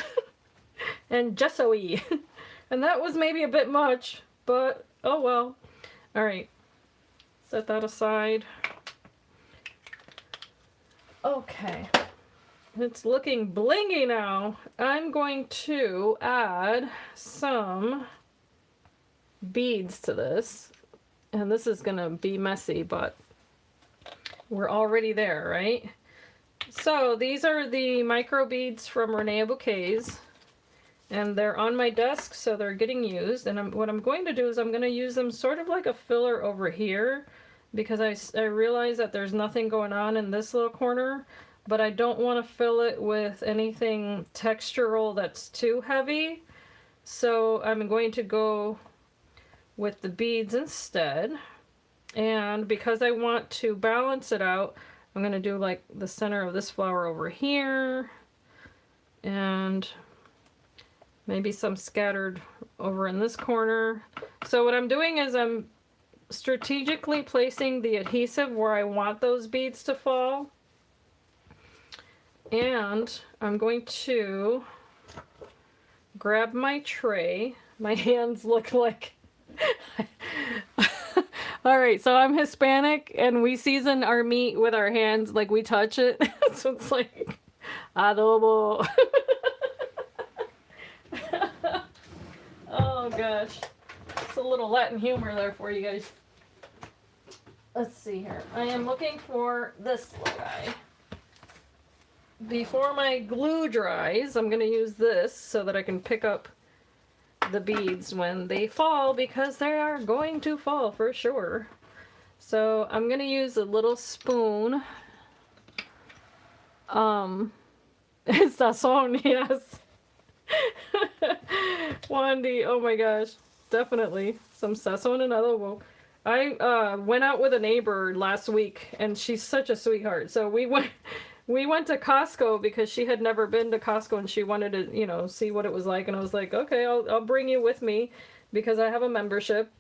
and gesso-y. And that was maybe a bit much, but oh well. All right, set that aside. Okay, it's looking blingy now. I'm going to add some beads to this, and this is gonna be messy, but we're already there, right? So these are the Microbeads from Reneabouquets, and they're on my desk, so they're getting used. And what I'm going to do is I'm going to use them sort of like a filler over here, because I realize that there's nothing going on in this little corner, but I don't want to fill it with anything textural that's too heavy. So I'm going to go with the beads instead. And because I want to balance it out, I'm going to do like the center of this flower over here, and maybe some scattered over in this corner. So what I'm doing is I'm strategically placing the adhesive where I want those beads to fall. And I'm going to grab my tray. My hands look like... Alright, so I'm Hispanic and we season our meat with our hands, like we touch it. So it's like adobo. Oh gosh. It's a little Latin humor there for you guys. let's see here. I am looking for this little guy. Before my glue dries, I'm going to use this so that I can pick up the beads when they fall, because they are going to fall for sure. So I'm going to use a little spoon. It's that song, yes. Wandy, oh my gosh, definitely some sazon and adobo. I went out with a neighbor last week, and she's such a sweetheart. So we went to Costco because she had never been to Costco and she wanted to, you know, see what it was like. And I was like, okay, I'll bring you with me because I have a membership.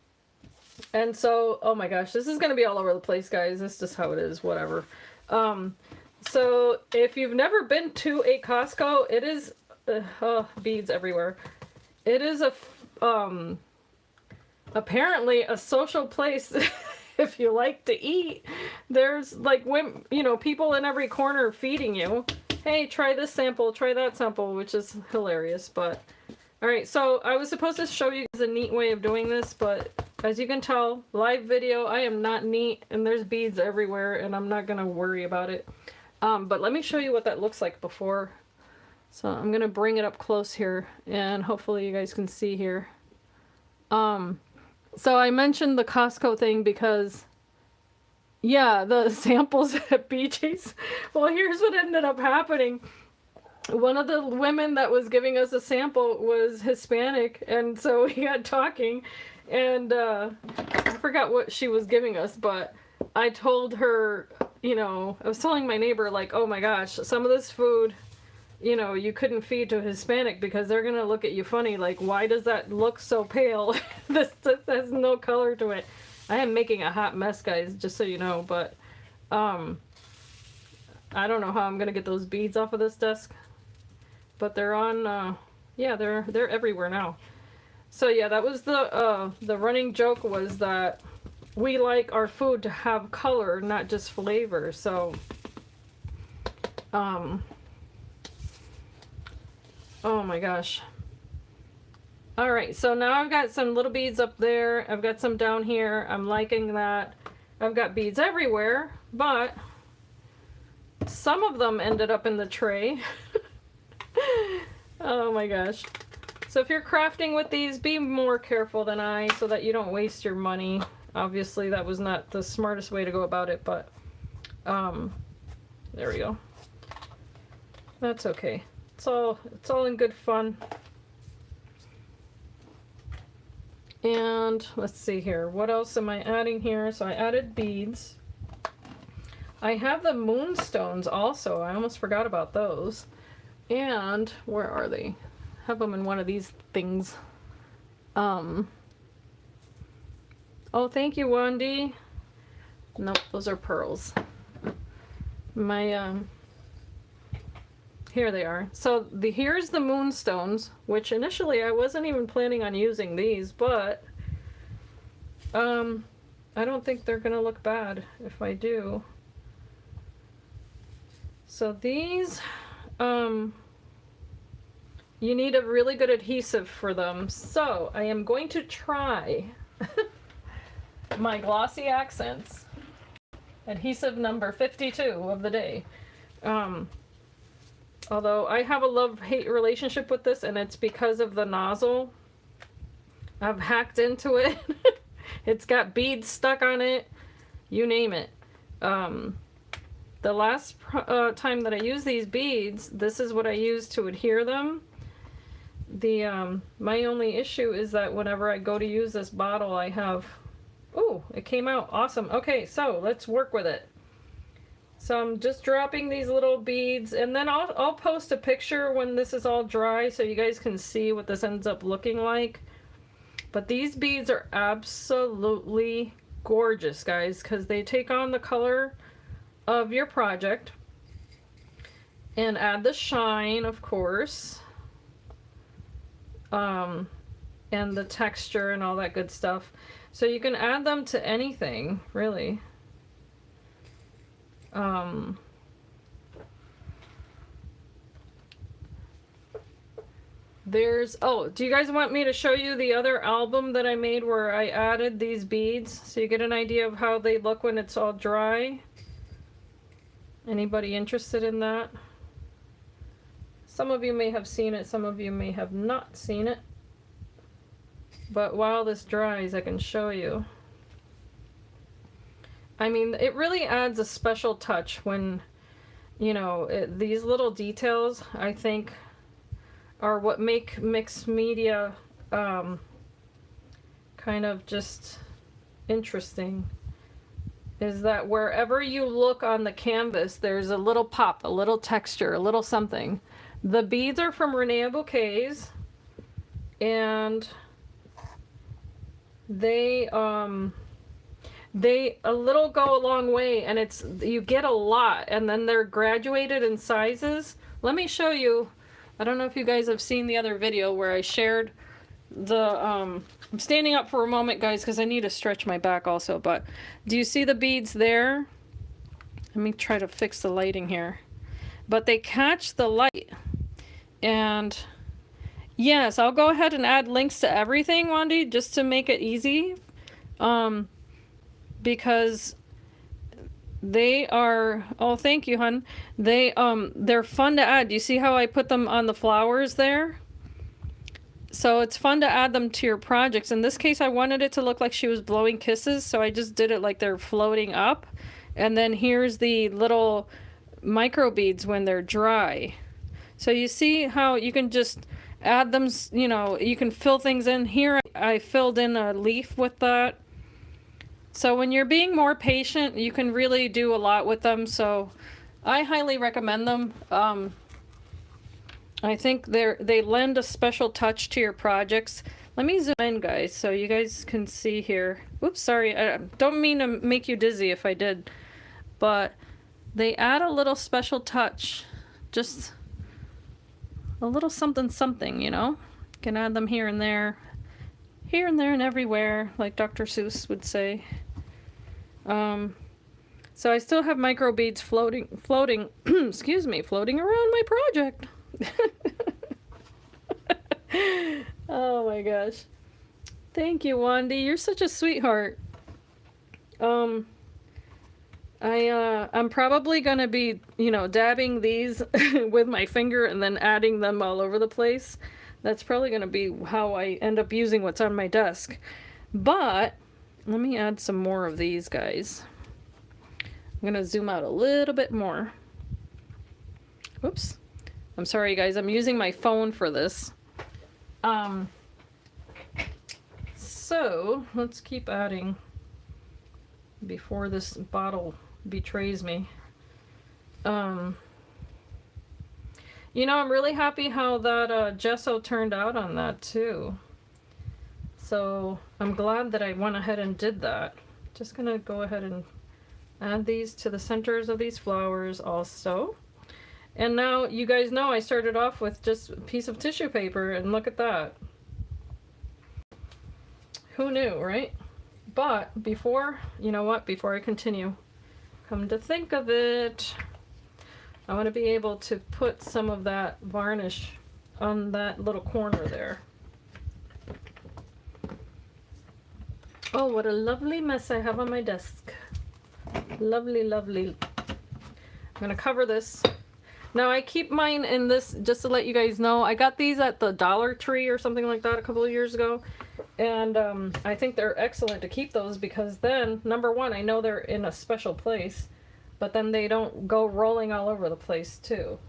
And so, oh my gosh, this is going to be all over the place, guys. This is just how it is, whatever. So if you've never been to a Costco, it is, beads everywhere. It is apparently a social place. If you like to eat, there's like, you know, people in every corner feeding you. Hey, try this sample, try that sample, which is hilarious. But all right, so I was supposed to show you guys a neat way of doing this, but as you can tell, live video, I am not neat, and there's beads everywhere, and I'm not gonna worry about it. But let me show you what that looks like before. So I'm gonna bring it up close here, and hopefully you guys can see here. So I mentioned the Costco thing because, yeah, the samples at BJ's. Well, here's what ended up happening. One of the women that was giving us a sample was Hispanic, and so we got talking, and I forgot what she was giving us, but I told her, you know, I was telling my neighbor, like, oh my gosh, some of this food, you know, you couldn't feed to a Hispanic because they're gonna look at you funny, like, why does that look so pale? this has no color to it. I am making a hot mess, guys, just so you know, but I don't know how I'm gonna get those beads off of this desk, but they're on, yeah, they're everywhere now. So yeah, that was the running joke, was that we like our food to have color, not just flavor. So oh my gosh. All right, so now I've got some little beads up there. I've got some down here. I'm liking that. I've got beads everywhere, but some of them ended up in the tray. Oh my gosh. So if you're crafting with these, be more careful than I, so that you don't waste your money. Obviously that was not the smartest way to go about it, but there we go. That's okay. It's all in good fun. And let's see here. What else am I adding here? So I added beads. I have the Moonstones also. I almost forgot about those. And where are they? I have them in one of these things. Oh, thank you, Wandy. Nope, those are pearls. My here they are. So here's the Moonstones, which initially I wasn't even planning on using these, but I don't think they're gonna look bad if I do. So these, you need a really good adhesive for them. So I am going to try my Glossy Accents adhesive number 52 of the day. Although I have a love-hate relationship with this, and it's because of the nozzle. I've hacked into it. It's got beads stuck on it. You name it. The last time that I used these beads, this is what I used to adhere them. My only issue is that whenever I go to use this bottle, I have... Oh, it came out awesome. Okay, so let's work with it. So I'm just dropping these little beads, and then I'll post a picture when this is all dry so you guys can see what this ends up looking like. But these beads are absolutely gorgeous, guys, because they take on the color of your project and add the shine, of course, and the texture and all that good stuff. So you can add them to anything, really. There's, oh, do you guys want me to show you the other album that I made where I added these beads so you get an idea of how they look when it's all dry? Anybody interested in that? Some of you may have seen it, some of you may have not seen it. But while this dries, I can show you. I mean, it really adds a special touch when, you know, these little details, I think, are what make mixed media kind of just interesting. Is that wherever you look on the canvas, there's a little pop, a little texture, a little something. The beads are from Reneabouquets, and they a little go a long way, and it's, you get a lot, and then they're graduated in sizes. Let me show you. I don't know if you guys have seen the other video where I shared the I'm standing up for a moment, guys, because I need to stretch my back also, but do you see the beads there? Let me try to fix the lighting here. But they catch the light, and yes, I'll go ahead and add links to everything, Wandy, just to make it easy, because they are, oh, thank you, hun. They're fun to add. Do you see how I put them on the flowers there? So it's fun to add them to your projects. In this case, I wanted it to look like she was blowing kisses, so I just did it like they're floating up. And then here's the little micro beads when they're dry. So you see how you can just add them, you know, you can fill things in. Here I filled in a leaf with that. So when you're being more patient, you can really do a lot with them. So I highly recommend them. I think they lend a special touch to your projects. Let me zoom in, guys, so you guys can see here. Oops, sorry, I don't mean to make you dizzy if I did, but they add a little special touch, just a little something something, you know? You can add them here and there and everywhere, like Dr. Seuss would say. So I still have micro beads floating, excuse me, floating around my project. Oh my gosh. Thank you, Wandy. You're such a sweetheart. I'm probably gonna be, you know, dabbing these with my finger and then adding them all over the place. That's probably gonna be how I end up using what's on my desk. But let me add some more of these, guys. I'm gonna zoom out a little bit more. Oops. I'm sorry, guys. I'm using my phone for this. So let's keep adding before this bottle betrays me. You know, I'm really happy how that gesso turned out on that too. So I'm glad that I went ahead and did that. Just gonna go ahead and add these to the centers of these flowers also. And now you guys know I started off with just a piece of tissue paper, and look at that. Who knew, right? But before, you know what, before I continue, come to think of it, I want to be able to put some of that varnish on that little corner there. Oh, what a lovely mess I have on my desk. Lovely, lovely. I'm going to cover this. Now I keep mine in this, just to let you guys know, I got these at the Dollar Tree or something like that a couple of years ago. And I think they're excellent to keep those, because then, number one, I know they're in a special place, but then they don't go rolling all over the place too.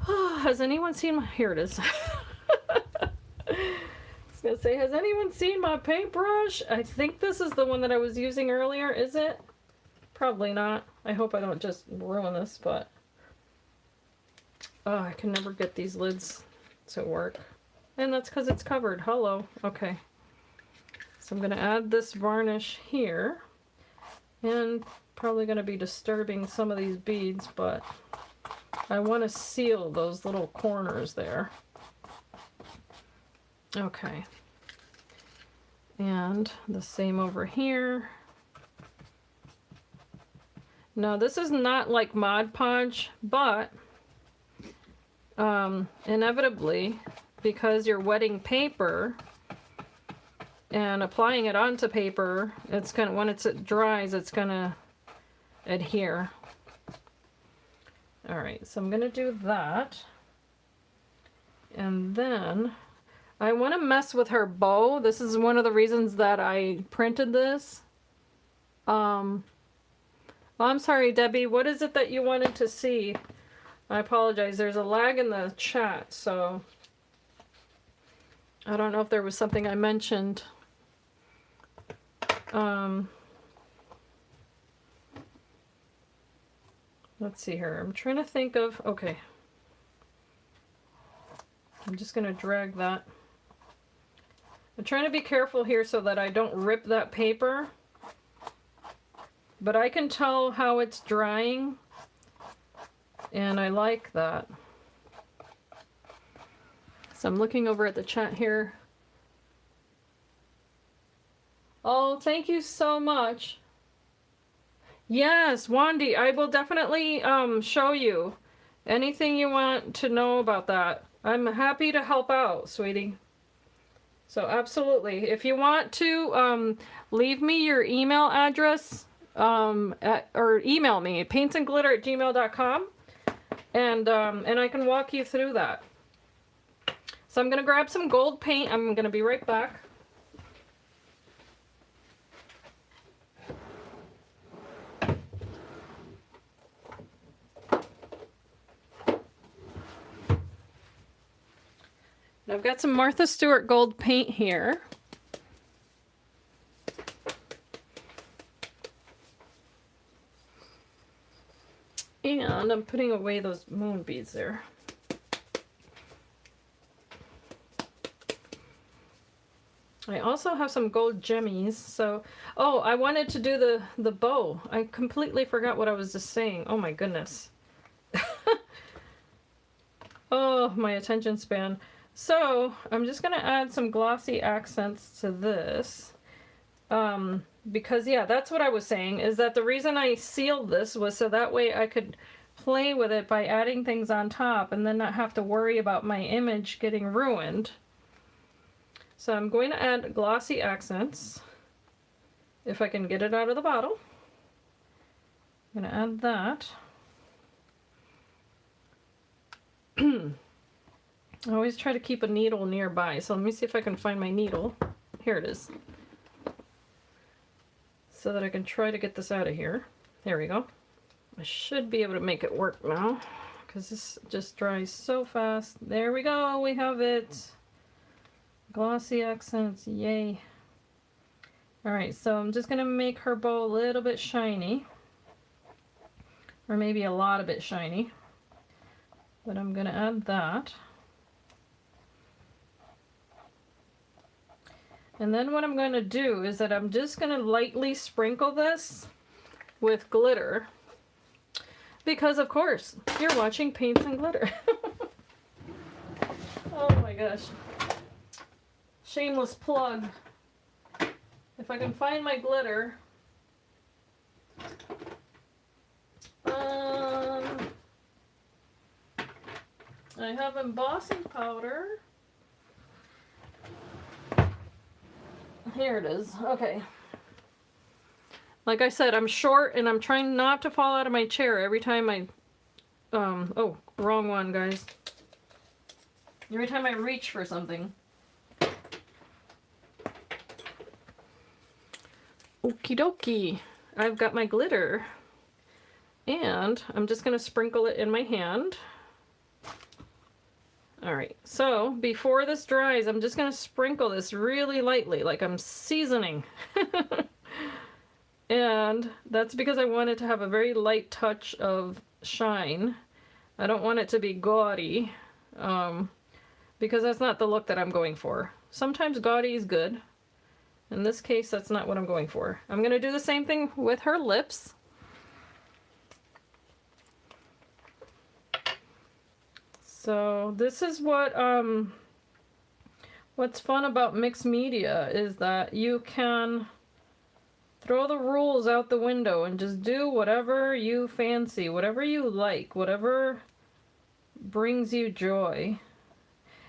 Has anyone seen my, here it is. I was gonna say, has anyone seen my paintbrush? I think this is the one that I was using earlier, is it? Probably not. I hope I don't just ruin this, but oh, I can never get these lids to work. And that's because it's covered. Hello. Okay. So I'm going to add this varnish here, and probably going to be disturbing some of these beads, but I want to seal those little corners there. Okay. And the same over here. Now this is not like Mod Podge, but inevitably, because you're wetting paper and applying it onto paper, it's gonna, when it dries, it's gonna adhere. All right, so I'm gonna do that. And then I want to mess with her bow. This is one of the reasons that I printed this. Well, I'm sorry, Debbie. What is it that you wanted to see? I apologize. There's a lag in the chat, so I don't know if there was something I mentioned. Let's see here. I'm trying to think of... Okay. I'm just going to drag that. I'm trying to be careful here so that I don't rip that paper. But I can tell how it's drying, and I like that. So I'm looking over at the chat here. Oh, thank you so much. Yes, Wandy, I will definitely show you anything you want to know about that. I'm happy to help out, sweetie. So absolutely. If you want to leave me your email address, or email me, paintsandglitter@gmail.com, and I can walk you through that. So I'm going to grab some gold paint. I'm going to be right back. I've got some Martha Stewart gold paint here. And I'm putting away those moon beads there. I also have some gold gemmies. So, oh, I wanted to do the bow. I completely forgot what I was just saying. Oh my goodness. Oh, my attention span. So I'm just going to add some glossy accents to this. Because yeah, that's what I was saying, is that the reason I sealed this was so that way I could play with it by adding things on top and then not have to worry about my image getting ruined. So I'm going to add glossy accents, if I can get it out of the bottle. I'm going to add that. I always try to keep a needle nearby, so let me see if I can find my needle. Here it is. So that I can try to get this out of here. There we go. I should be able to make it work now, because this just dries so fast. There we go, we have it. Glossy accents, yay. Alright, so I'm just going to make her bow a little bit shiny. Or maybe a lot of bit shiny. But I'm going to add that. And then what I'm going to do is that I'm just going to lightly sprinkle this with glitter. Because of course, you're watching Paints and Glitter. Oh my gosh. Shameless plug. If I can find my glitter. I have embossing powder. Here it is. Okay. Like I said, I'm short and I'm trying not to fall out of my chair every time I... oh, wrong one, guys. Every time I reach for something. Okie dokie. I've got my glitter. And I'm just going to sprinkle it in my hand. Alright, so before this dries, I'm just going to sprinkle this really lightly, like I'm seasoning. And that's because I want it to have a very light touch of shine. I don't want it to be gaudy, because that's not the look that I'm going for. Sometimes gaudy is good. In this case, that's not what I'm going for. I'm going to do the same thing with her lips. So this is what what's fun about mixed media, is that you can throw the rules out the window and just do whatever you fancy, whatever you like, whatever brings you joy.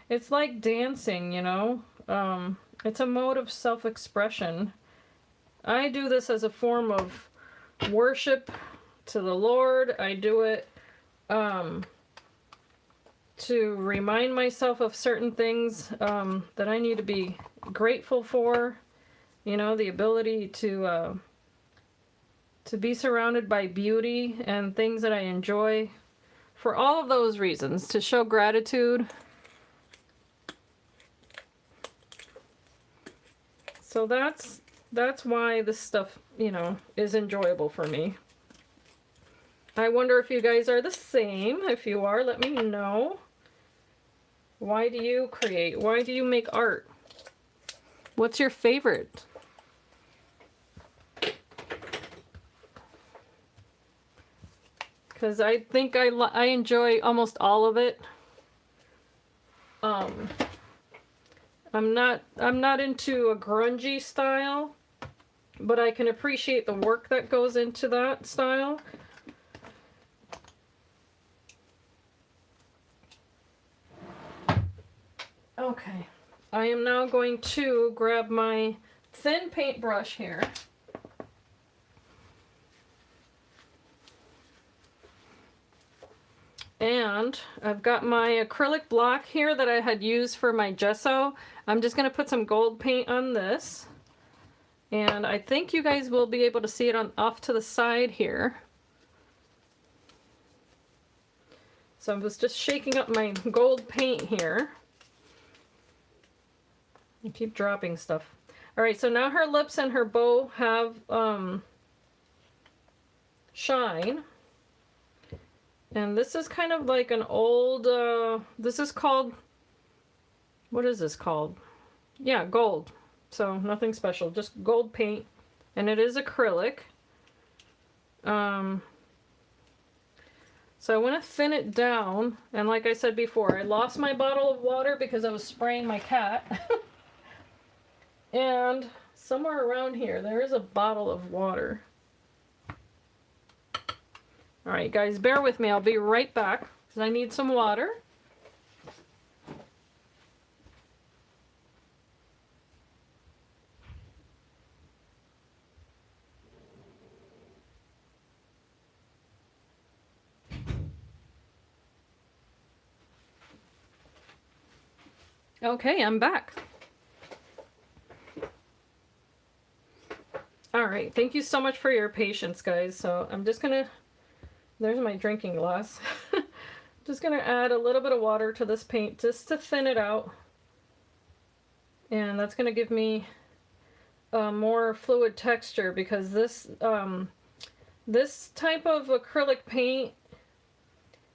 It's like dancing, you know? It's a mode of self-expression. I do this as a form of worship to the Lord. I do it to remind myself of certain things that I need to be grateful for. You know, the ability to be surrounded by beauty and things that I enjoy. For all of those reasons, to show gratitude. So that's why this stuff, you know, is enjoyable for me. I wonder if you guys are the same. If you are, let me know. Why do you create? Why do you make art? What's your favorite? Because I think I enjoy almost all of it. I'm not into a grungy style, but I can appreciate the work that goes into that style. Okay, I am now going to grab my thin paintbrush here. And I've got my acrylic block here that I had used for my gesso. I'm just going to put some gold paint on this. And I think you guys will be able to see it on off to the side here. So I was just shaking up my gold paint here. I keep dropping stuff. Alright, so now her lips and her bow have shine. And this is kind of like an old, this is called, what is this called? Yeah, gold. So nothing special, just gold paint. And it is acrylic. So I want to thin it down. And like I said before, I lost my bottle of water because I was spraying my cat. And somewhere around here, there is a bottle of water. Alright guys, bear with me. I'll be right back because I need some water. Okay, I'm back. Alright, thank you so much for your patience, guys. So I'm just gonna, there's my drinking glass. Just gonna add a little bit of water to this paint just to thin it out. And that's gonna give me more fluid texture because this, this type of acrylic paint,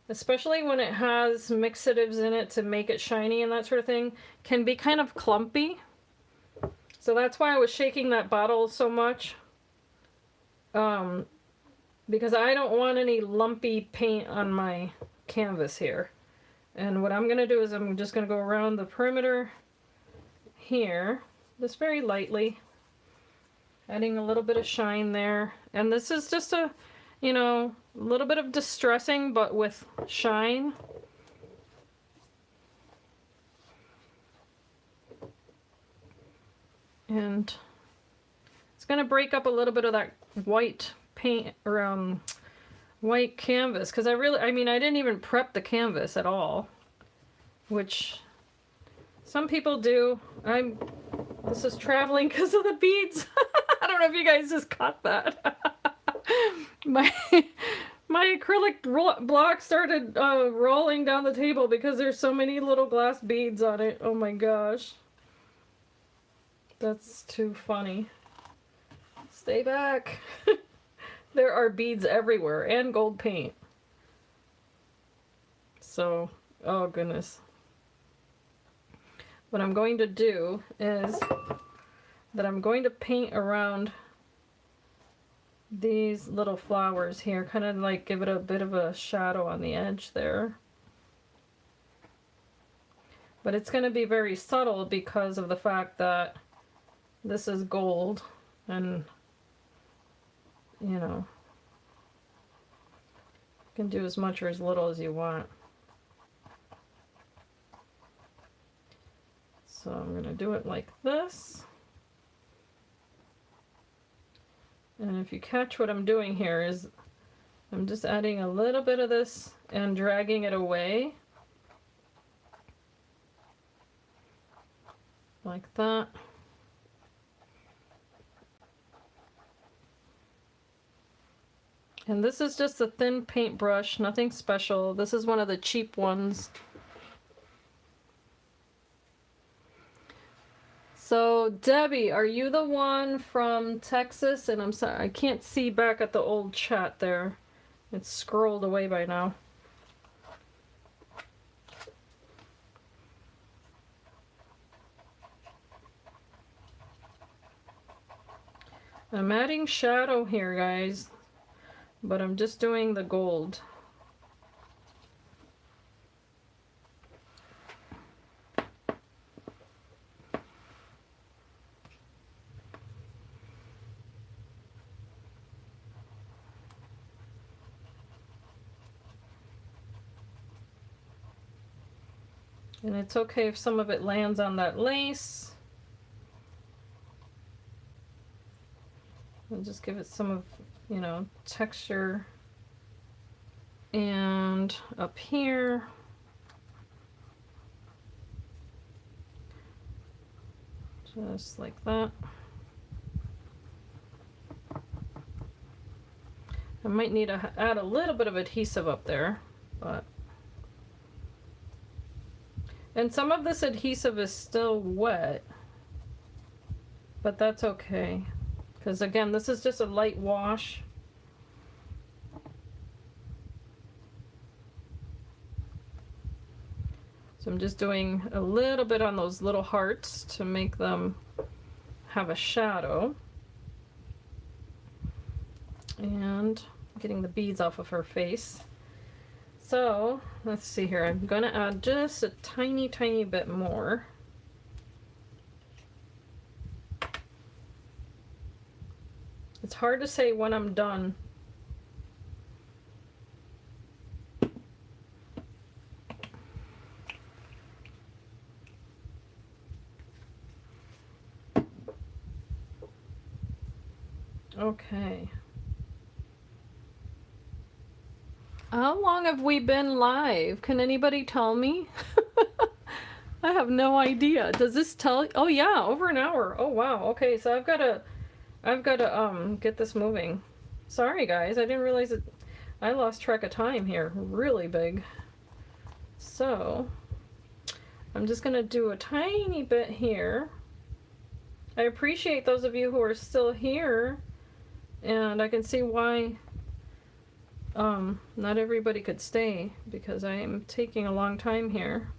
especially when it has mixatives in it to make it shiny and that sort of thing, can be kind of clumpy. So that's why I was shaking that bottle so much. Because I don't want any lumpy paint on my canvas here. And what I'm going to do is I'm just going to go around the perimeter here, just very lightly, adding a little bit of shine there. And this is just a, you know, a little bit of distressing, but with shine. And it's going to break up a little bit of that white paint or white canvas, because I didn't even prep the canvas at all, which some people do. This is traveling because of the beads. I don't know if you guys just caught that. my acrylic block started rolling down the table because there's so many little glass beads on it. Oh my gosh. That's too funny. Stay back. There are beads everywhere and gold paint. So, oh goodness. What I'm going to do is that I'm going to paint around these little flowers here, kind of like give it a bit of a shadow on the edge there. But it's going to be very subtle because of the fact that this is gold, and you know, you can do as much or as little as you want. So I'm going to do it like this. And if you catch what I'm doing here is I'm just adding a little bit of this and dragging it away. Like that. And this is just a thin paintbrush, nothing special. This is one of the cheap ones. So Debbie, are you the one from Texas? And I'm sorry, I can't see back at the old chat there. It's scrolled away by now. I'm adding shadow here, guys, but I'm just doing the gold. And it's okay if some of it lands on that lace. And just give it some of, you know, texture. And up here. Just like that. I might need to add a little bit of adhesive up there, but. And some of this adhesive is still wet, but that's okay. Because again, this is just a light wash. So I'm just doing a little bit on those little hearts to make them have a shadow. And getting the beads off of her face. So let's see here, I'm gonna add just a tiny bit more. It's hard to say when I'm done. Okay. How long have we been live? Can anybody tell me? I have no idea. Does this tell? Oh yeah, over an hour. Oh wow. Okay, so I've got to get this moving. Sorry guys, I didn't realize it. I lost track of time here. Really big. So I'm just gonna do a tiny bit here. I appreciate those of you who are still here, and I can see why not everybody could stay because I am taking a long time here.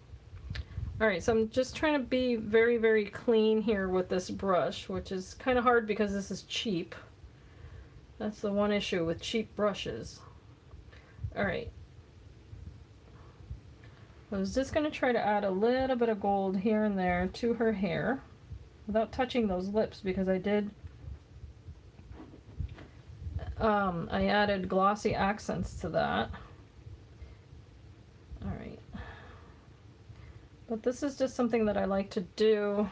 Alright, so I'm just trying to be very clean here with this brush, which is kind of hard because this is cheap. That's the one issue with cheap brushes. Alright. I was just going to try to add a little bit of gold here and there to her hair without touching those lips because I did I added glossy accents to that. Alright. But this is just something that I like to do.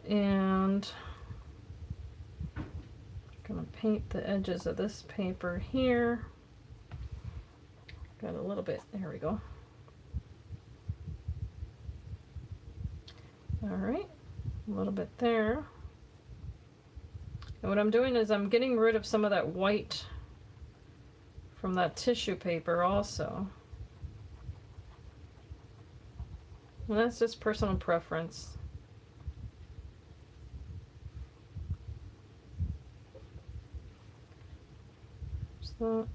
And I'm going to paint the edges of this paper here. Got a little bit, there we go. Alright, a little bit there. And what I'm doing is I'm getting rid of some of that white from that tissue paper also. And that's just personal preference. So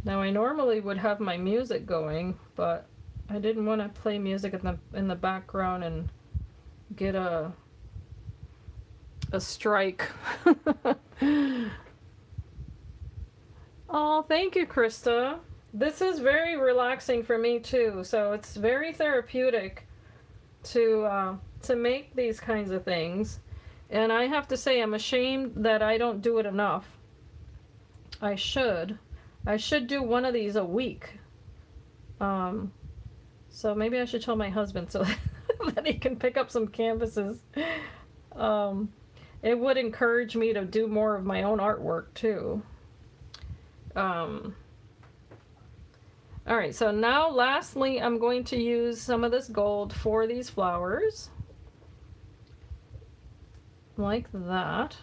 now I normally would have my music going, but I didn't want to play music in the background and get a strike. Oh, thank you, Krista. This is very relaxing for me too, so it's very therapeutic to make these kinds of things. And I have to say, I'm ashamed that I don't do it enough. I should do one of these a week. So maybe I should tell my husband so that he can pick up some canvases. It would encourage me to do more of my own artwork too. All right, so now lastly, I'm going to use some of this gold for these flowers. Like that.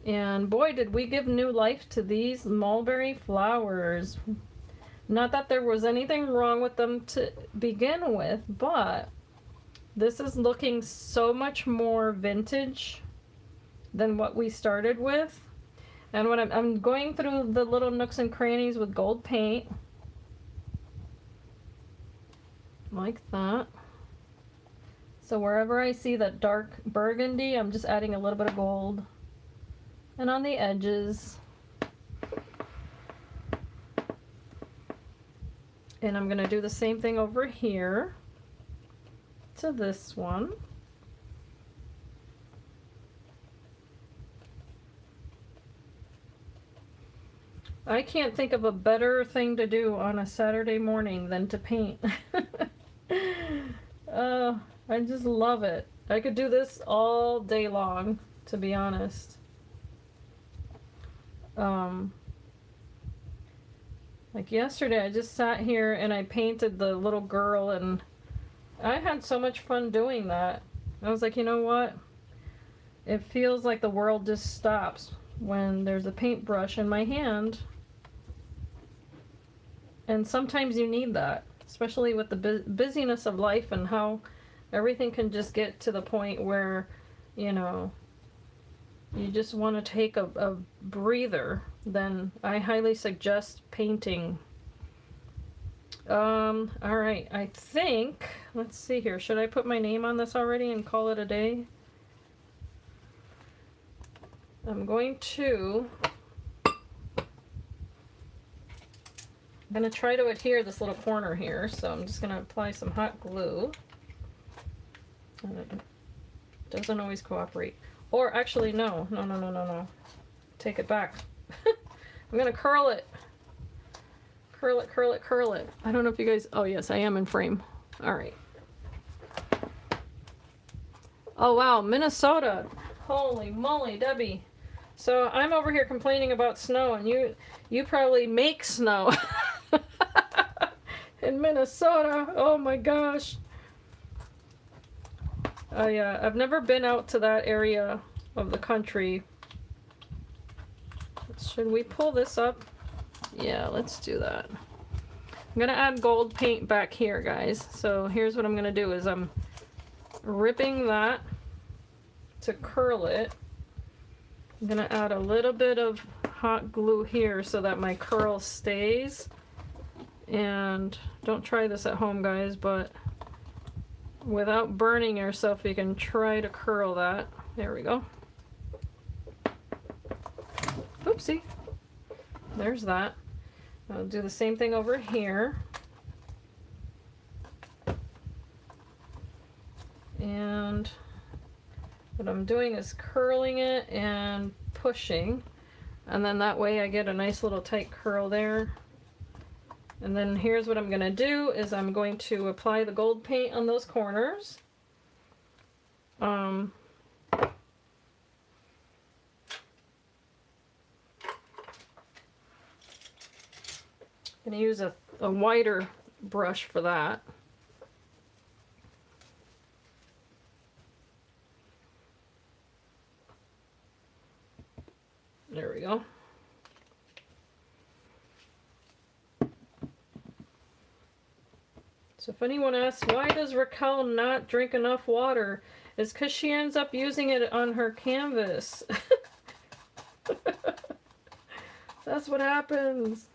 And boy, did we give new life to these mulberry flowers. Not that there was anything wrong with them to begin with, but this is looking so much more vintage than what we started with. And when I'm going through the little nooks and crannies with gold paint, like that. So wherever I see that dark burgundy, I'm just adding a little bit of gold. And on the edges. And I'm going to do the same thing over here to this one. I can't think of a better thing to do on a Saturday morning than to paint. I just love it. I could do this all day long, to be honest. Like yesterday, I just sat here and I painted the little girl, and I had so much fun doing that. I was like, you know what? It feels like the world just stops when there's a paintbrush in my hand. And sometimes you need that, especially with the busyness of life and how everything can just get to the point where, you know, you just want to take a breather. Then I highly suggest painting. All right, I think, let's see here. Should I put my name on this already and call it a day? I'm going to try to adhere this little corner here, so I'm just going to apply some hot glue. And it doesn't always cooperate. Or actually, no. Take it back. I'm going to curl it. Curl it, curl it, curl it. I don't know if you guys, oh yes, I am in frame. All right. Oh wow, Minnesota. Holy moly, Debbie. So I'm over here complaining about snow, and you probably make snow in Minnesota. Oh my gosh. I've never been out to that area of the country. Should we pull this up? Yeah, let's do that. I'm gonna add gold paint back here, guys. So here's what I'm gonna do is I'm ripping that to curl it. I'm gonna add a little bit of hot glue here so that my curl stays. And don't try this at home, guys, but without burning yourself, you can try to curl that. There we go. Oopsie. There's that. I'll do the same thing over here. And what I'm doing is curling it and pushing. And then that way I get a nice little tight curl there. And then here's what I'm going to do is I'm going to apply the gold paint on those corners. I'm going to use a wider brush for that. There we go. So if anyone asks, why does Raquel not drink enough water? It's because she ends up using it on her canvas. That's what happens.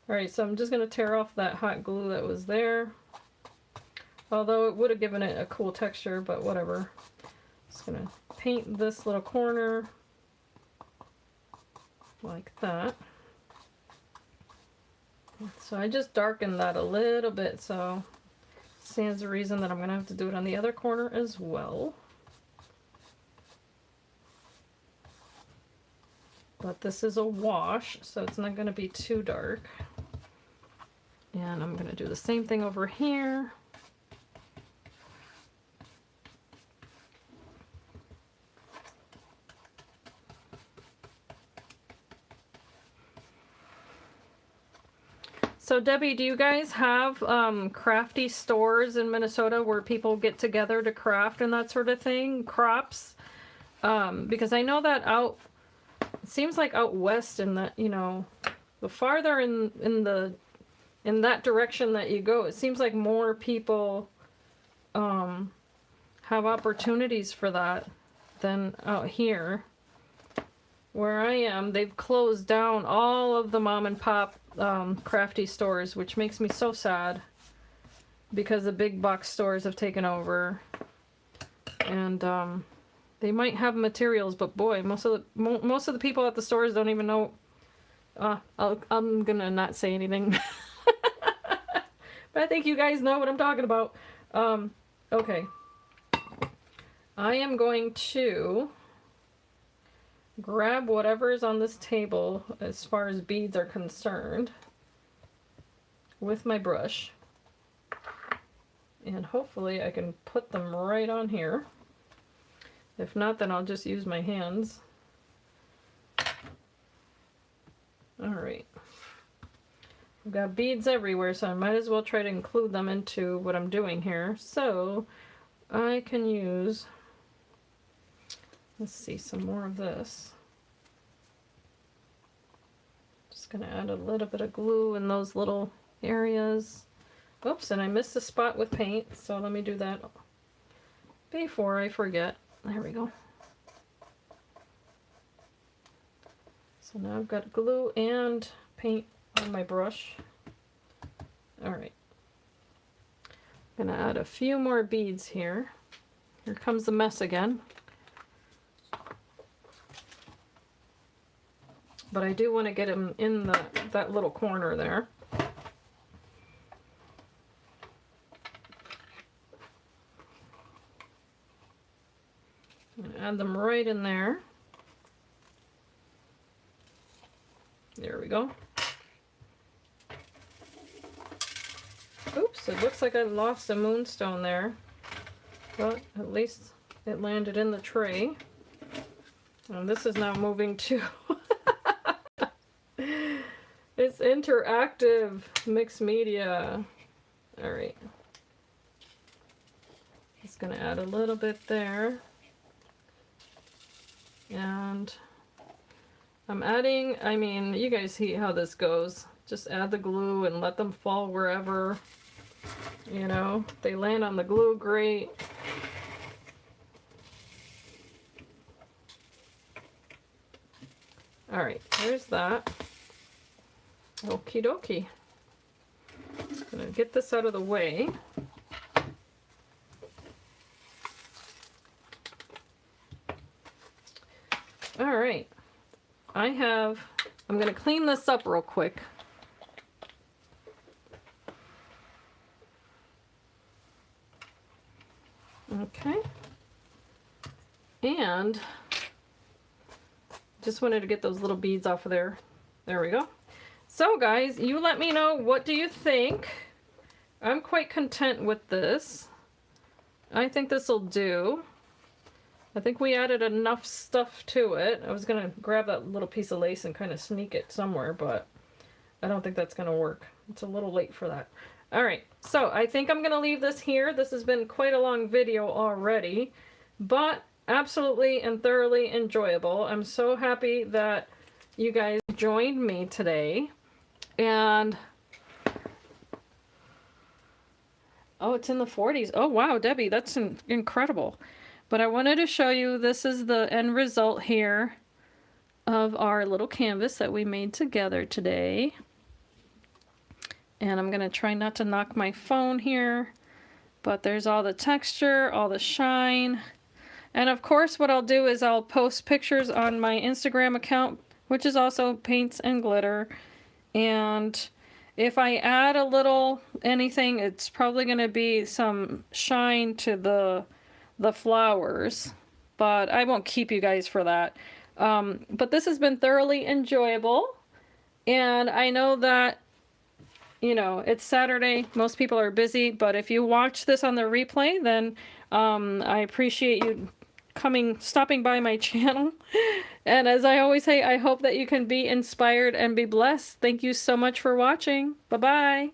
Alright, so I'm just going to tear off that hot glue that was there. Although it would have given it a cool texture, but whatever. Just going to paint this little corner like that. So I just darkened that a little bit, so stands the reason that I'm going to have to do it on the other corner as well. but this is a wash, so it's not going to be too dark. And I'm going to do the same thing over here. So Debbie, do you guys have crafty stores in Minnesota where people get together to craft and that sort of thing? Crops? Because I know that it seems like out west in that, you know, the farther in that direction that you go, it seems like more people have opportunities for that than out here. Where I am, they've closed down all of the mom and pop crafty stores, which makes me so sad because the big box stores have taken over. And they might have materials, but boy, most of the people at the stores don't even know. I'm gonna not say anything. But I think you guys know what I'm talking about. Okay. I am going to grab whatever is on this table as far as beads are concerned with my brush. And hopefully I can put them right on here. If not, then I'll just use my hands. Alright. I've got beads everywhere, so I might as well try to include them into what I'm doing here. So I can use, let's see, some more of this. Just gonna add a little bit of glue in those little areas. Oops, and I missed a spot with paint, so let me do that before I forget. There we go. So now I've got glue and paint on my brush. Alright. I'm gonna add a few more beads here. Here comes the mess again. But I do want to get them in that little corner there. I'm gonna add them right in there. There we go. Oops, it looks like I lost a moonstone there. But at least it landed in the tray. And this is now moving too. It's interactive mixed media. Alright. Just gonna add a little bit there. And I'm adding, I mean, you guys see how this goes. Just add the glue and let them fall wherever. You know, they land on the glue, great. Alright, there's that. Okie dokie. Just gonna get this out of the way. Alright. I'm gonna clean this up real quick. Okay. And just wanted to get those little beads off of there. There we go. So guys, you let me know, what do you think? I'm quite content with this. I think this will do. I think we added enough stuff to it. I was gonna grab that little piece of lace and kind of sneak it somewhere, but I don't think that's gonna work. It's a little late for that. Alright, so I think I'm gonna leave this here. This has been quite a long video already, but absolutely and thoroughly enjoyable. I'm so happy that you guys joined me today. And oh, it's in the 40s. Oh wow, Debbie, that's incredible. But I wanted to show you, this is the end result here of our little canvas that we made together today. And I'm gonna try not to knock my phone here, but there's all the texture, all the shine. And of course what I'll do is I'll post pictures on my Instagram account, which is also Paintsandglitter. And if I add a little anything, it's probably gonna be some shine to the flowers, but I won't keep you guys for that. But this has been thoroughly enjoyable. And I know that, you know, it's Saturday. Most people are busy. But if you watch this on the replay, then I appreciate you stopping by my channel. And as I always say, I hope that you can be inspired and be blessed. Thank you so much for watching. Bye-bye.